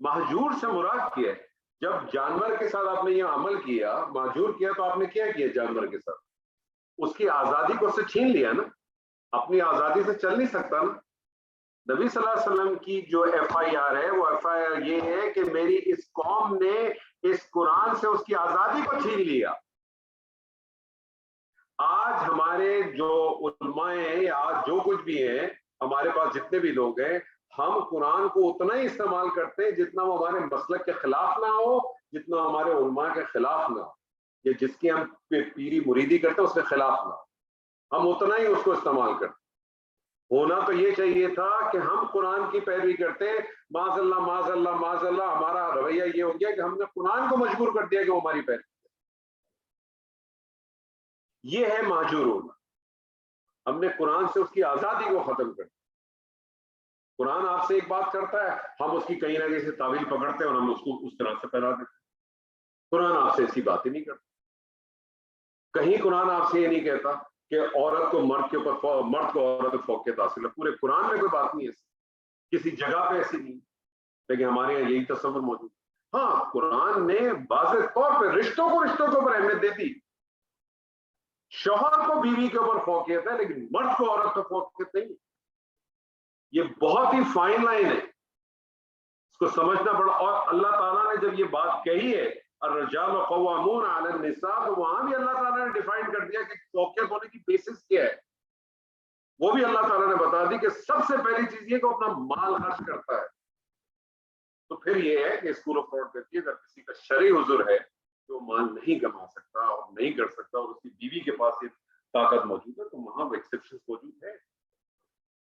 مہجور سے مراد کیا ہے؟ جب جانور کے ساتھ آپ نے یہ عمل کیا، مہجور کیا، تو آپ نے کیا کیا جانور کے ساتھ؟ اس کی آزادی کو اس سے چھین لیا نا، اپنی آزادی سے چل نہیں سکتا نا. نبی صلی اللہ علیہ وسلم کی جو ایف آئی آر ہے، وہ ایف آئی آر یہ ہے کہ میری اس قوم نے اس قرآن سے اس کی آزادی کو چھین لیا. آج ہمارے جو علماء ہیں یا آج جو کچھ بھی ہیں، ہمارے پاس جتنے بھی لوگ ہیں، ہم قرآن کو اتنا ہی استعمال کرتے ہیں جتنا وہ ہمارے مسلک کے خلاف نہ ہو، جتنا ہمارے علماء کے خلاف نہ ہو، یا جس کی ہم پیری مریدی کرتے ہیں اس کے خلاف نہ ہو، ہم اتنا ہی اس کو استعمال کرتے. ہونا تو یہ چاہیے تھا کہ ہم قرآن کی پیروی کرتے. معاذ اللہ معاذ اللہ معاذ اللہ، ہمارا رویہ یہ ہو گیا کہ ہم نے قرآن کو مجبور کر دیا کہ وہ ہماری پیروی. یہ ہے مہجور ہونا. ہم نے قرآن سے اس کی آزادی کو ختم کر دیا. قرآن آپ سے ایک بات کرتا ہے، ہم اس کی کہیں نہ کہیں سے تعویل پکڑتے ہیں اور ہم اس کو اس طرح سے پھیلا دیتے. قرآن آپ سے ایسی بات ہی نہیں کرتا. کہیں قرآن آپ سے یہ نہیں کہتا کہ عورت کو مرد کے اوپر، مرد کو عورت کو فوقیت حاصل ہے. پورے قرآن میں کوئی بات نہیں ہے ایسی، کسی جگہ پہ ایسی نہیں، لیکن ہمارے یہاں یہی تصور موجود. ہاں قرآن نے واضح طور پہ رشتوں کو اوپر اہمیت دے دی. شوہر کو بیوی کے اوپر فوقیت ہے، لیکن مرد کو عورت کو فوقیت نہیں. یہ بہت ہی فائن لائن ہے، اس کو سمجھنا پڑا. اور اللہ تعالیٰ نے جب یہ بات کہی ہے الرجال قوامون علی النساء، تو وہاں بھی اللہ تعالیٰ نے ڈیفائن کر دیا کہ فوقیت ہونے کی بیسس کیا ہے. وہ بھی اللہ تعالیٰ نے بتا دی کہ سب سے پہلی چیز یہ کہ اپنا مال خرچ کرتا ہے. تو پھر یہ ہے کہ اسکول آف تھاٹ کہتی ہے اگر کسی کا شرعی عذر ہے کہ وہ مال نہیں کما سکتا اور نہیں کر سکتا اور اس کی بیوی کے پاس یہ طاقت موجود ہے، تو وہاں وہ ایکسیپشن موجود ہے.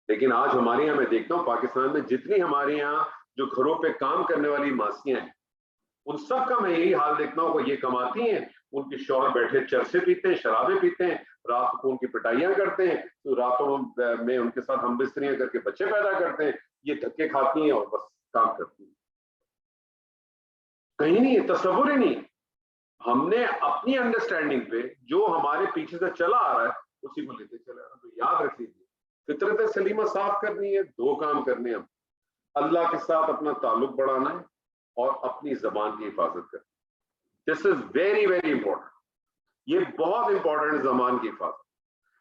لیکن آج ہمارے یہاں میں دیکھتا ہوں پاکستان میں جتنی ہمارے یہاں جو گھروں پہ کام کرنے والی ماسیاں ہیں، ان سب کا میں یہی حال دیکھتا ہوں کہ یہ کماتی ہیں، ان کے شوہر بیٹھے چرسے پیتے ہیں، شرابیں پیتے ہیں، رات کو ان کی پٹائیاں کرتے ہیں، تو راتوں میں ان کے ساتھ ہم بستریاں کر کے بچے پیدا کرتے ہیں. یہ دھکے کھاتی ہیں اور بس کام کرتی ہیں. کہیں نہیں، تصور ہی نہیں. ہم نے اپنی انڈرسٹینڈنگ پہ جو ہمارے پیچھے سے چلا آ رہا ہے اسی کو لیتے چلے آ رہا ہے. تو یاد رکھ لیجیے فطرت سلیمہ صاف کرنی ہے، دو کام کرنے ہیں. اللہ کے ساتھ اپنا تعلق بڑھانا ہے اور اپنی زبان کی حفاظت کرنی. دس از ویری ویری امپورٹنٹ. یہ بہت امپورٹنٹ ہے زبان کی حفاظت.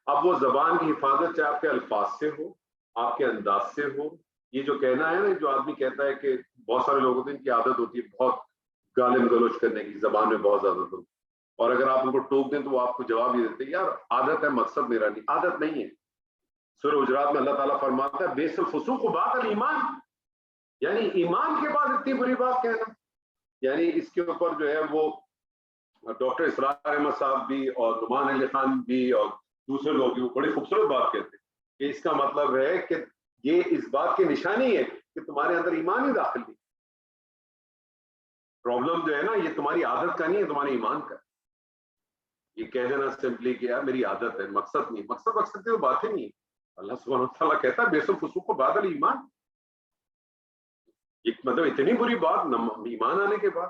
اب وہ زبان کی حفاظت چاہے آپ کے الفاظ سے ہو، آپ کے انداز سے ہو. یہ جو کہنا ہے نا، جو آدمی کہتا ہے کہ بہت سارے لوگ ہوتے ہیں ان کی عادت ہوتی ہے بہت گالم گلوچ کرنے کی، زبان میں بہت زیادہ لوگ، اور اگر آپ ان کو ٹوک دیں تو وہ آپ کو جواب یہ دیتے ہیں یار عادت ہے، مقصد میرا نہیں. عادت نہیں ہے. سورہ حجرات میں اللہ تعالیٰ فرماتا ہے بیس الفسوق بعد الایمان، یعنی ایمان کے بعد اتنی بری بات کہنا. یعنی اس کے اوپر جو ہے وہ ڈاکٹر اسرار احمد صاحب بھی اور نعمان علی خان بھی اور دوسرے لوگ بھی وہ بڑی خوبصورت بات کہتے ہیں کہ اس کا مطلب ہے کہ یہ اس بات کی نشانی ہے کہ تمہارے اندر ایمان ہی داخل نہیں. پرابلم جو ہے نا یہ تمہاری عادت کا نہیں ہے، تمہارے ایمان کا. یہ کہہ دینا سمپلی کہ یار میری عادت ہے، مقصد نہیں. مقصد کی بات ہی نہیں ہے. اللہ سبحانہ وتعالیٰ کہتا ہے بیس الفسوق بعد الایمان. ایک مطلب اتنی بری بات ایمان آنے کے بعد.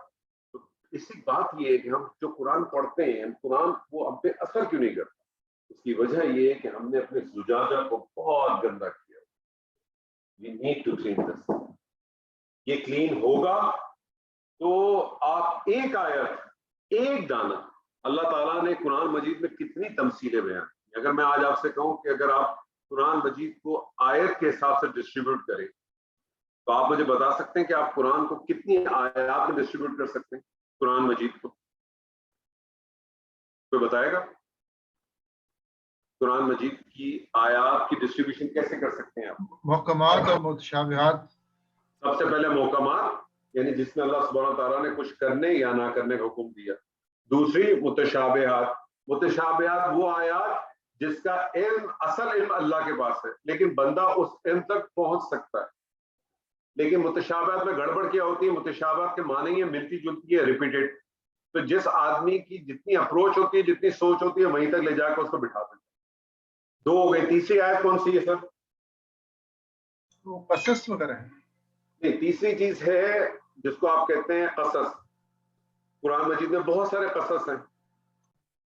تو اسی بات یہ ہے کہ ہم جو قرآن پڑھتے ہیں، قرآن وہ ہم پہ اثر کیوں نہیں کرتا؟ اس کی وجہ یہ ہے کہ ہم نے اپنے زجاجہ کو بہت گندا کیا. We need to clean this. یہ کلین ہوگا تو آپ ایک آیت، ایک دانہ، اللہ تعالیٰ نے قرآن مجید میں کتنی تمثیلیں بیان کی. اگر میں آج آپ سے کہوں کہ اگر آپ قرآن مجید کو آیت کے حساب سے ڈسٹریبیوٹ کریں تو آپ مجھے بتا سکتے ہیں کہ آپ قرآن کو کتنی آیات میں ڈسٹریبیوٹ کر سکتے ہیں؟ قرآن مجید کو کوئی بتائے گا؟ قرآن مجید کی آیات کی ڈسٹریبیوشن کیسے کر سکتے ہیں آپ؟ محکمات اور متشابہات. سب سے پہلے محکمات، یعنی جس میں اللہ سبحانہ تعالیٰ نے کچھ کرنے یا نہ کرنے کا حکم دیا. دوسری متشابہات. متشابہات وہ آیات جس کا علم، اصل علم اللہ کے پاس ہے لیکن بندہ اس علم تک پہنچ سکتا ہے. لیکن متشابہات میں گڑبڑ کیا ہوتی ہے؟ متشابہات کے معنی ہے ملتی جلتی ہے، ریپیٹیڈ. تو جس آدمی کی جتنی اپروچ ہوتی ہے، جتنی سوچ ہوتی ہے، وہیں تک لے جا کے اس کو بٹھا دیتے. دو ہو گئی. تیسری آیت کون سی ہے سر؟ وہ قصص وغیرہ ہے. نہیں، تیسری چیز ہے جس کو آپ کہتے ہیں قصص. قرآن مجید میں بہت سارے قصص ہیں.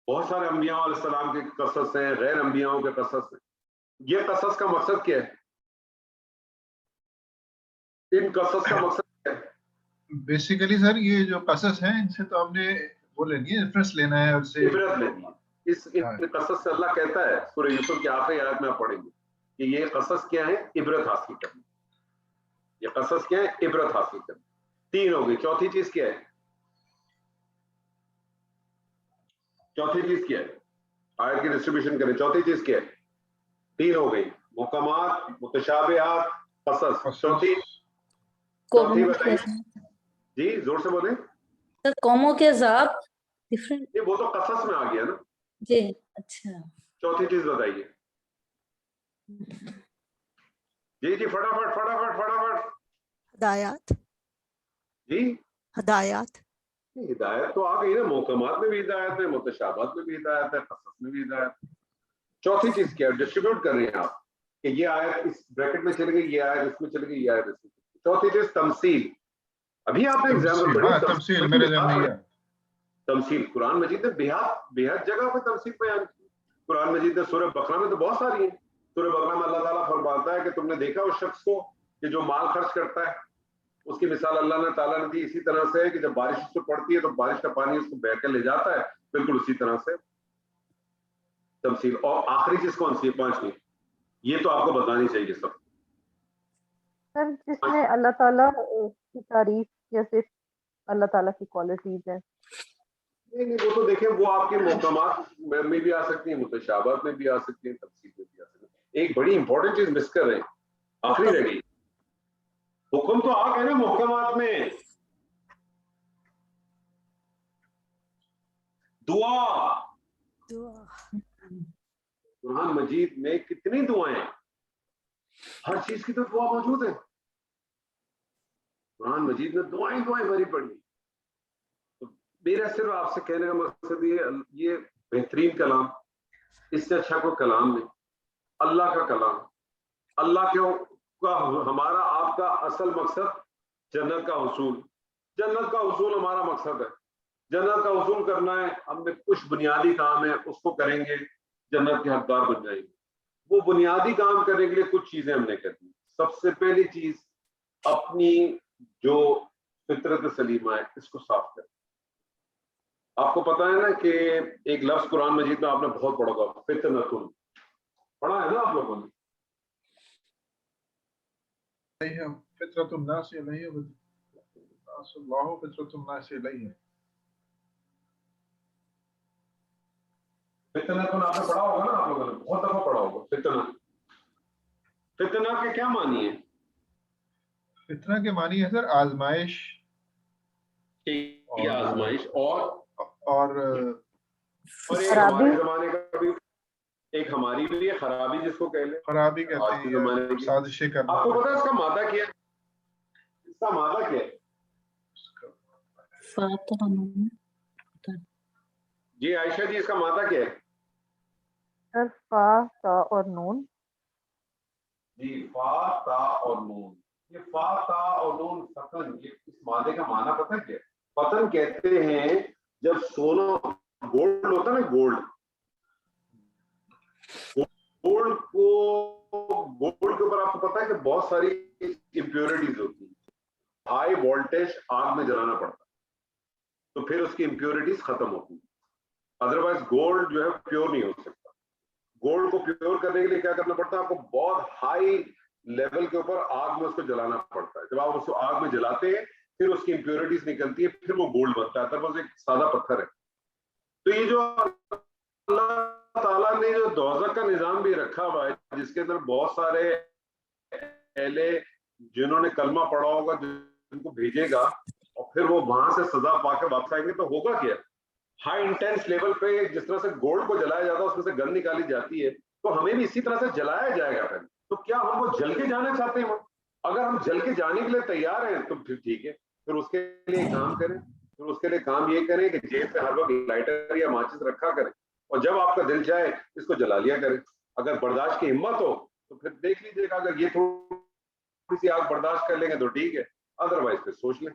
بہت سارے انبیاء علیہ السلام کے قصص ہیں, غیر انبیاؤں کے قصص ہیں. یہ قصص کا مقصد کیا ہے؟ ان قصص کا مقصد کیا ہے؟ بیسیکلی سر یہ جو قصص ہیں ان سے تو ہم نے وہ لینی ہے, ریفرنس لینا ہے, اور سے عبرت لینی ہے. ان قصص سے اللہ کہتا ہے سورہ یوسف کی آخری آیت میں آپ پڑھیں گے کہ یہ قصص کیا ہے؟ عبرت حاصل کرنا. یہ قصص کیا ہے؟ عبرت حاصل کرنا. 3 ہو گئی. چوتھی چیز کیا ہے؟ چوتھی چیز کیا ہے؟ آیت کی ڈسٹریبیوشن کریں. چوتھی چیز کیا ہے؟ 3 ہو گئی. محکمات, متشابہات, قصص. چوتھی بتائیے جی, زور سے بولیں. سر قوموں کے عذاب ڈفرنٹ, یہ وہ تو قصص میں آ گیا نا جی. اچھا, چوتھی چیز بتائیے. جی جی فٹافٹ فٹافٹ فٹافٹ. ہدایات. جی ہدایات. ہدایت تو آ گئی نا, محکمات میں بھی ہدایت ہے, متشابہات میں بھی ہدایت ہے, قصص میں بھی ہدایت. چوتھی چیز کیا ہے؟ ڈسٹریبیوٹ کر رہے ہیں آپ کہ یہ آیت اس بریکٹ میں چل گئی, یہ آیت اس میں چل گئی, یہ آیت اس میں. چوتھی چیز تمثیل. ابھی آپ نے ایگزامپل پڑھی تمثیل میرے ذہن میں ہے. تمثیل قرآن مجید نے بےحد جگہ پہ تمثیل بیان کی. قرآن مجید نے سورہ بقرہ میں تو بہت ساری ہیں. سورہ بقرہ میں اللہ تعالیٰ فرماتا ہے کہ تم نے دیکھا اس شخص کو کہ جو مال خرچ کرتا ہے, اس کی مثال اللہ نے تعالیٰ نے دی اسی طرح سے ہے کہ جب بارش اس کو پڑتی ہے تو بارش کا پانی اس کو بہہ کر لے جاتا ہے, بالکل اسی طرح سے تمثیل. اور آخری چیز کون سی ہے؟ 5ویں. یہ تو آپ کو بتانی چاہیے سب. سر جس میں اللہ تعالیٰ کی تعریف یا صرف اللہ تعالیٰ کی کوالٹیز ہیں؟ نہیں, وہ تو دیکھیں وہ آپ کے محکمات میں بھی آ سکتی ہیں, متشابہات میں بھی آ سکتی ہیں, تفصیل میں بھی آ سکتی ہیں. ایک بڑی امپورٹنٹ چیز مس کر رہے ہیں, آخری رہ گئی. حکم تو آ گئے نا محکمات میں. دعا. قرآن مجید میں کتنی دعائیں ہیں, ہر چیز کی تو دعا موجود ہے. قرآن مجید میں دعائیں بھری پڑی. میرا صرف آپ سے کہنے کا مقصد یہ بہترین کلام, اس سے اچھا کوئی کلام نہیں. اللہ کا کلام, اللہ کا ہمارا آپ کا اصل مقصد جنت کا حصول. جنت کا حصول ہمارا مقصد ہے. جنت کا حصول کرنا ہے, ہم نے کچھ بنیادی کام ہے اس کو کریں گے, جنت کے حقدار بن جائیں گے. وہ بنیادی کام کرنے کے لیے کچھ چیزیں ہم نے کرنی. سب سے پہلی چیز اپنی جو فطرت سلیمہ ہے اس کو صاف کریں. آپ کو پتا ہے نا کہ ایک لفظ قرآن مجید میں آپ نے بہت پڑھا ہوگا, فتنۃ. پڑھا ہے نا آپ لوگوں نے؟ فطرت الناس نہیں ہے, اللہ فطرت الناس نہیں ہے. فتنۃ آپ نے پڑھا ہوگا نا, آپ لوگوں نے بہت دفعہ پڑھا ہوگا. فتنہ, فتنہ کے کیا معنی ہے؟ فتنہ کے معنی ہے سر آزمائش. آزمائش اور ایک خرابی. ہمارے زمانے کا بھی, ایک ہماری بھی ہے خرابی, جس کو کہہ لیں خرابی کہتے ہیں, سازشیں کرنا. آپ کو پتا ہے اس کا مادہ کیا ہے؟ اس کا مادہ کیا ہے؟ جی عائشہ جی, اس کا مادہ کیا ہے؟ سر فا تا اور نون. جی فا تا اور نون. یہ فا تا اور نون فتن, یہ اس مادے کا معنی پتہ ہے کیا ہے؟ فتن کہتے ہیں جب سونا گولڈ ہوتا ہے نا, گولڈ کے اوپر آپ کو پتا ہے کہ بہت ساری امپیورٹیز ہوتی ہیں. ہائی وولٹیج آگ میں جلانا پڑتا ہے تو پھر اس کی امپیورٹیز ختم ہوتی ہیں. ادروائز گولڈ جو ہے پیور نہیں ہو سکتا. گولڈ کو پیور کرنے کے لیے کیا کرنا پڑتا ہے آپ کو؟ بہت ہائی لیول کے اوپر آگ میں اس کو جلانا پڑتا ہے. جب آپ اس کو آگ میں جلاتے ہیں پھر اس کی امپیورٹیز نکلتی ہے, پھر وہ گولڈ بنتا ہے. ادروائز ایک سادہ پتھر ہے. تو یہ جو اللہ تعالیٰ نے جو دوزخ کا نظام بھی رکھا ہوا ہے, جس کے اندر بہت سارے اہلِ جنہوں نے کلمہ پڑھا ہوگا جن کو بھیجے گا اور پھر وہ وہاں سے سزا پا کے واپس آئیں گے, تو ہوگا کیا؟ ہائی انٹینس لیول پہ جس طرح سے گولڈ کو جلایا جاتا ہے اس میں سے گن نکالی جاتی ہے, تو ہمیں بھی اسی طرح سے جلایا جائے گا. پھر تو کیا ہم وہ جل کے جانا چاہتے ہیں؟ اگر ہم جل کے جانے کے لیے تیار ہیں تو پھر ٹھیک ہے, پھر اس کے لیے کام کریں. پھر اس کے لیے کام یہ کریں کہ جیب پہ ہر وقت لائٹر یا ماچس رکھا کریں, اور جب آپ کا دل چاہے اس کو جلا لیا کریں. اگر برداشت کی ہمت ہو تو پھر دیکھ لیجیے گا, اگر یہ تھوڑی سی آگ برداشت کر لیں گے تو ٹھیک ہے, ادروائز پھر سوچ لیں.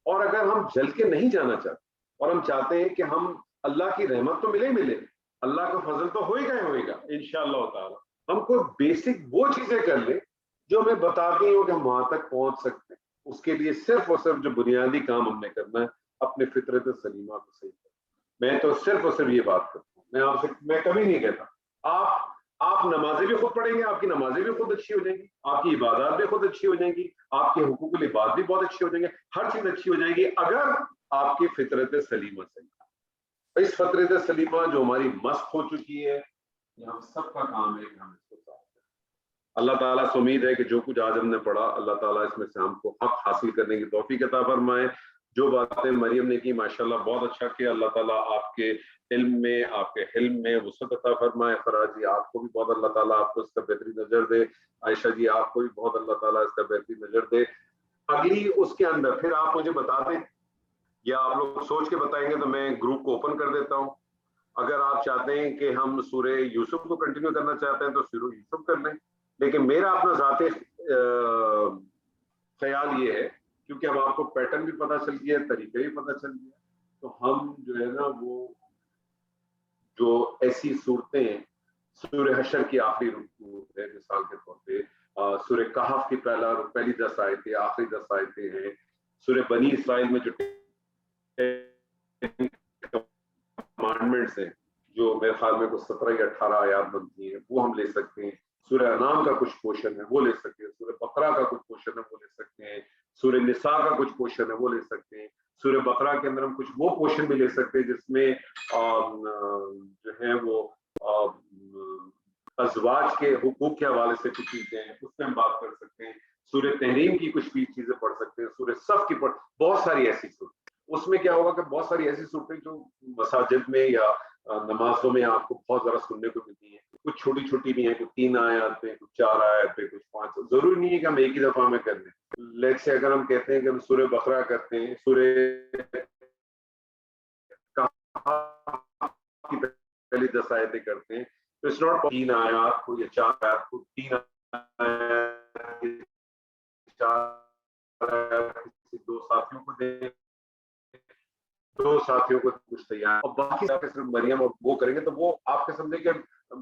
اور اگر ہم جل کے نہیں جانا چاہتے اور ہم چاہتے ہیں کہ ہم اللہ کی رحمت تو ملے, اللہ کا فضل تو ہوئے گا انشاءاللہ تعالی. ہم کو بیسک وہ چیزیں کر لیں جو ہمیں بتاتی ہوں کہ ہم وہاں تک پہنچ سکتے ہیں. اس کے لیے صرف اور صرف جو بنیادی کام ہم نے کرنا ہے, اپنے فطرت سلیمہ کو صحیح کرنا. میں تو صرف اور صرف یہ بات کرتا ہوں, میں آپ سے میں کبھی نہیں کہتا آپ نمازیں بھی خود پڑھیں گے, آپ کی نمازیں بھی خود اچھی ہو جائیں گی, آپ کی عبادات بھی خود اچھی ہو جائیں گی, آپ کے حقوق العباد بھی بہت اچھے ہو جائیں گے, ہر چیز اچھی ہو جائے گی اگر آپ کی فطرت سلیمہ صحیح. اس فطرت سلیمہ جو ہماری مسخ ہو چکی ہے, یہ ہم سب کا کام ہے کہ ہم اس کو صاف کریں. اللہ تعالیٰ سے امید ہے کہ جو کچھ آج ہم نے پڑھا, اللہ تعالیٰ اس میں سے ہم کو حق حاصل کرنے کی توفیق عطا فرمائے. جو باتیں مریم نے کی ماشاءاللہ بہت اچھا کیا. اللہ تعالیٰ آپ کے علم میں, آپ کے حلم میں وسعت عطا فرمائے. فراز جی آپ کو بھی بہت اللہ تعالیٰ آپ کو اس کا بہترین نظر دے. عائشہ جی آپ کو بھی بہت اللہ تعالیٰ اس کا بہترین نظر دے. اگلی اس کے اندر پھر آپ مجھے بتا دیں, یا آپ لوگ سوچ کے بتائیں گے تو میں گروپ کو اوپن کر دیتا ہوں. اگر آپ چاہتے ہیں کہ ہم سورہ یوسف کو کنٹینیو کرنا چاہتے ہیں تو سورہ یوسف کر لیں. لیکن میرا اپنا ذاتی خیال یہ ہے, کیونکہ اب آپ کو پیٹرن بھی پتہ چل گیا, طریقہ بھی پتہ چل گیا, تو ہم جو ہے نا وہ جو ایسی صورتیں ہیں, سورہ حشر کی آخری رکوع ہے مثال کے طور پہ, سورہ کہف کی پہلی 10 آیتیں, آخری 10 آیتیں ہیں, سورہ بنی اسرائیل میں جو کمانڈمنٹس ہیں جو میرے خیال میں کچھ 17 یا 18 آیات بنتی ہیں, وہ ہم لے سکتے ہیں. سورہ انعام کا کچھ پورشن ہے وہ لے سکتے ہیں, سورہ بقرہ کا کچھ پورشن ہے وہ لے سکتے ہیں, سورہ نساء کا کچھ پورشن ہے وہ لے سکتے ہیں. سورہ بقرہ کے اندر ہم کچھ وہ پورشن بھی لے سکتے ہیں جس میں جو ہے وہ ازواج کے حقوق کے حوالے سے کچھ چیزیں ہیں, اس میں ہم بات کر سکتے ہیں. سورہ تحریم کی کچھ بھی چیزیں پڑھ سکتے ہیں, سورہ صف کی بہت ساری ایسی صورتیں. اس میں کیا ہوگا کہ بہت ساری ایسی صورتیں جو مساجد میں یا نمازوں میں آپ کو بہت زیادہ سننے کو ملتی ہیں. کچھ چھوٹی چھوٹی بھی ہیں, کچھ 3 آیات پہ, کچھ 4 آیات پہ, کچھ 5. ضروری نہیں ہے کہ ہم ایک ہی دفعہ میں کر لیں. لیٹ سے اگر ہم کہتے ہیں کہ ہم سورہ بقرہ کرتے ہیں, سورہ کی پہلی 10 آیتیں کرتے ہیں, تو اس نوٹ 3 آیات کو یا 4 آیات کو 3 آیات 4 آیات 2 ساتھیوں کو دیں, 2 ساتھیوں کو کچھ تیار, اور باقی صرف مریم اور وہ کریں گے تو وہ آپ کے سمجھے کہ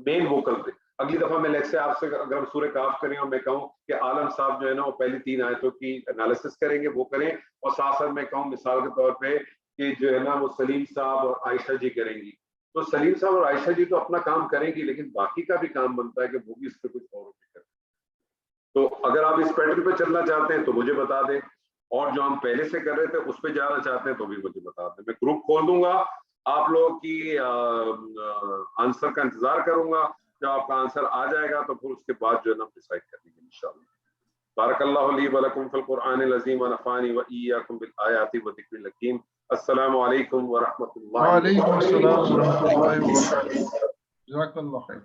مین ووکل تھے. اگلی دفعہ میں لیٹ سے آپ سے اگر ہم سورہ کاف کریں اور میں کہوں کہ عالم صاحب جو ہے نا وہ پہلی 3 آیتوں کی انالیسس کریں گے, وہ کریں, اور ساتھ ساتھ میں کہوں مثال کے طور پہ کہ جو ہے نا وہ سلیم صاحب اور عائشہ جی کریں گی, تو سلیم صاحب اور عائشہ جی تو اپنا کام کریں گی, لیکن باقی کا بھی کام بنتا ہے کہ وہ بھی اس پہ کچھ غور و فکر کریں. تو اگر آپ اس پیٹرن پہ چلنا چاہتے ہیں تو مجھے بتا دیں, اور جو ہم پہلے سے کر رہے تھے اس پہ جانا چاہتے ہیں تو بھی مجھے بتا دیں. میں گروپ کھول دوں گا, آپ لوگوں کی آنسر کا انتظار کروں گا. جب آپ کا آنسر آ جائے گا تو پھر اس کے بعد جو ہے نا ڈیسائیڈ کر لیں گے انشاءاللہ. بارک اللہ لی ولکم فی القرآن العظیم ونفعنی وإیاکم بالآیات والذکر الحکیم. السلام علیکم ورحمۃ اللہ. وعلیکم السلام ورحمۃ اللہ وبرکاتہ. جزاک اللہ خیر.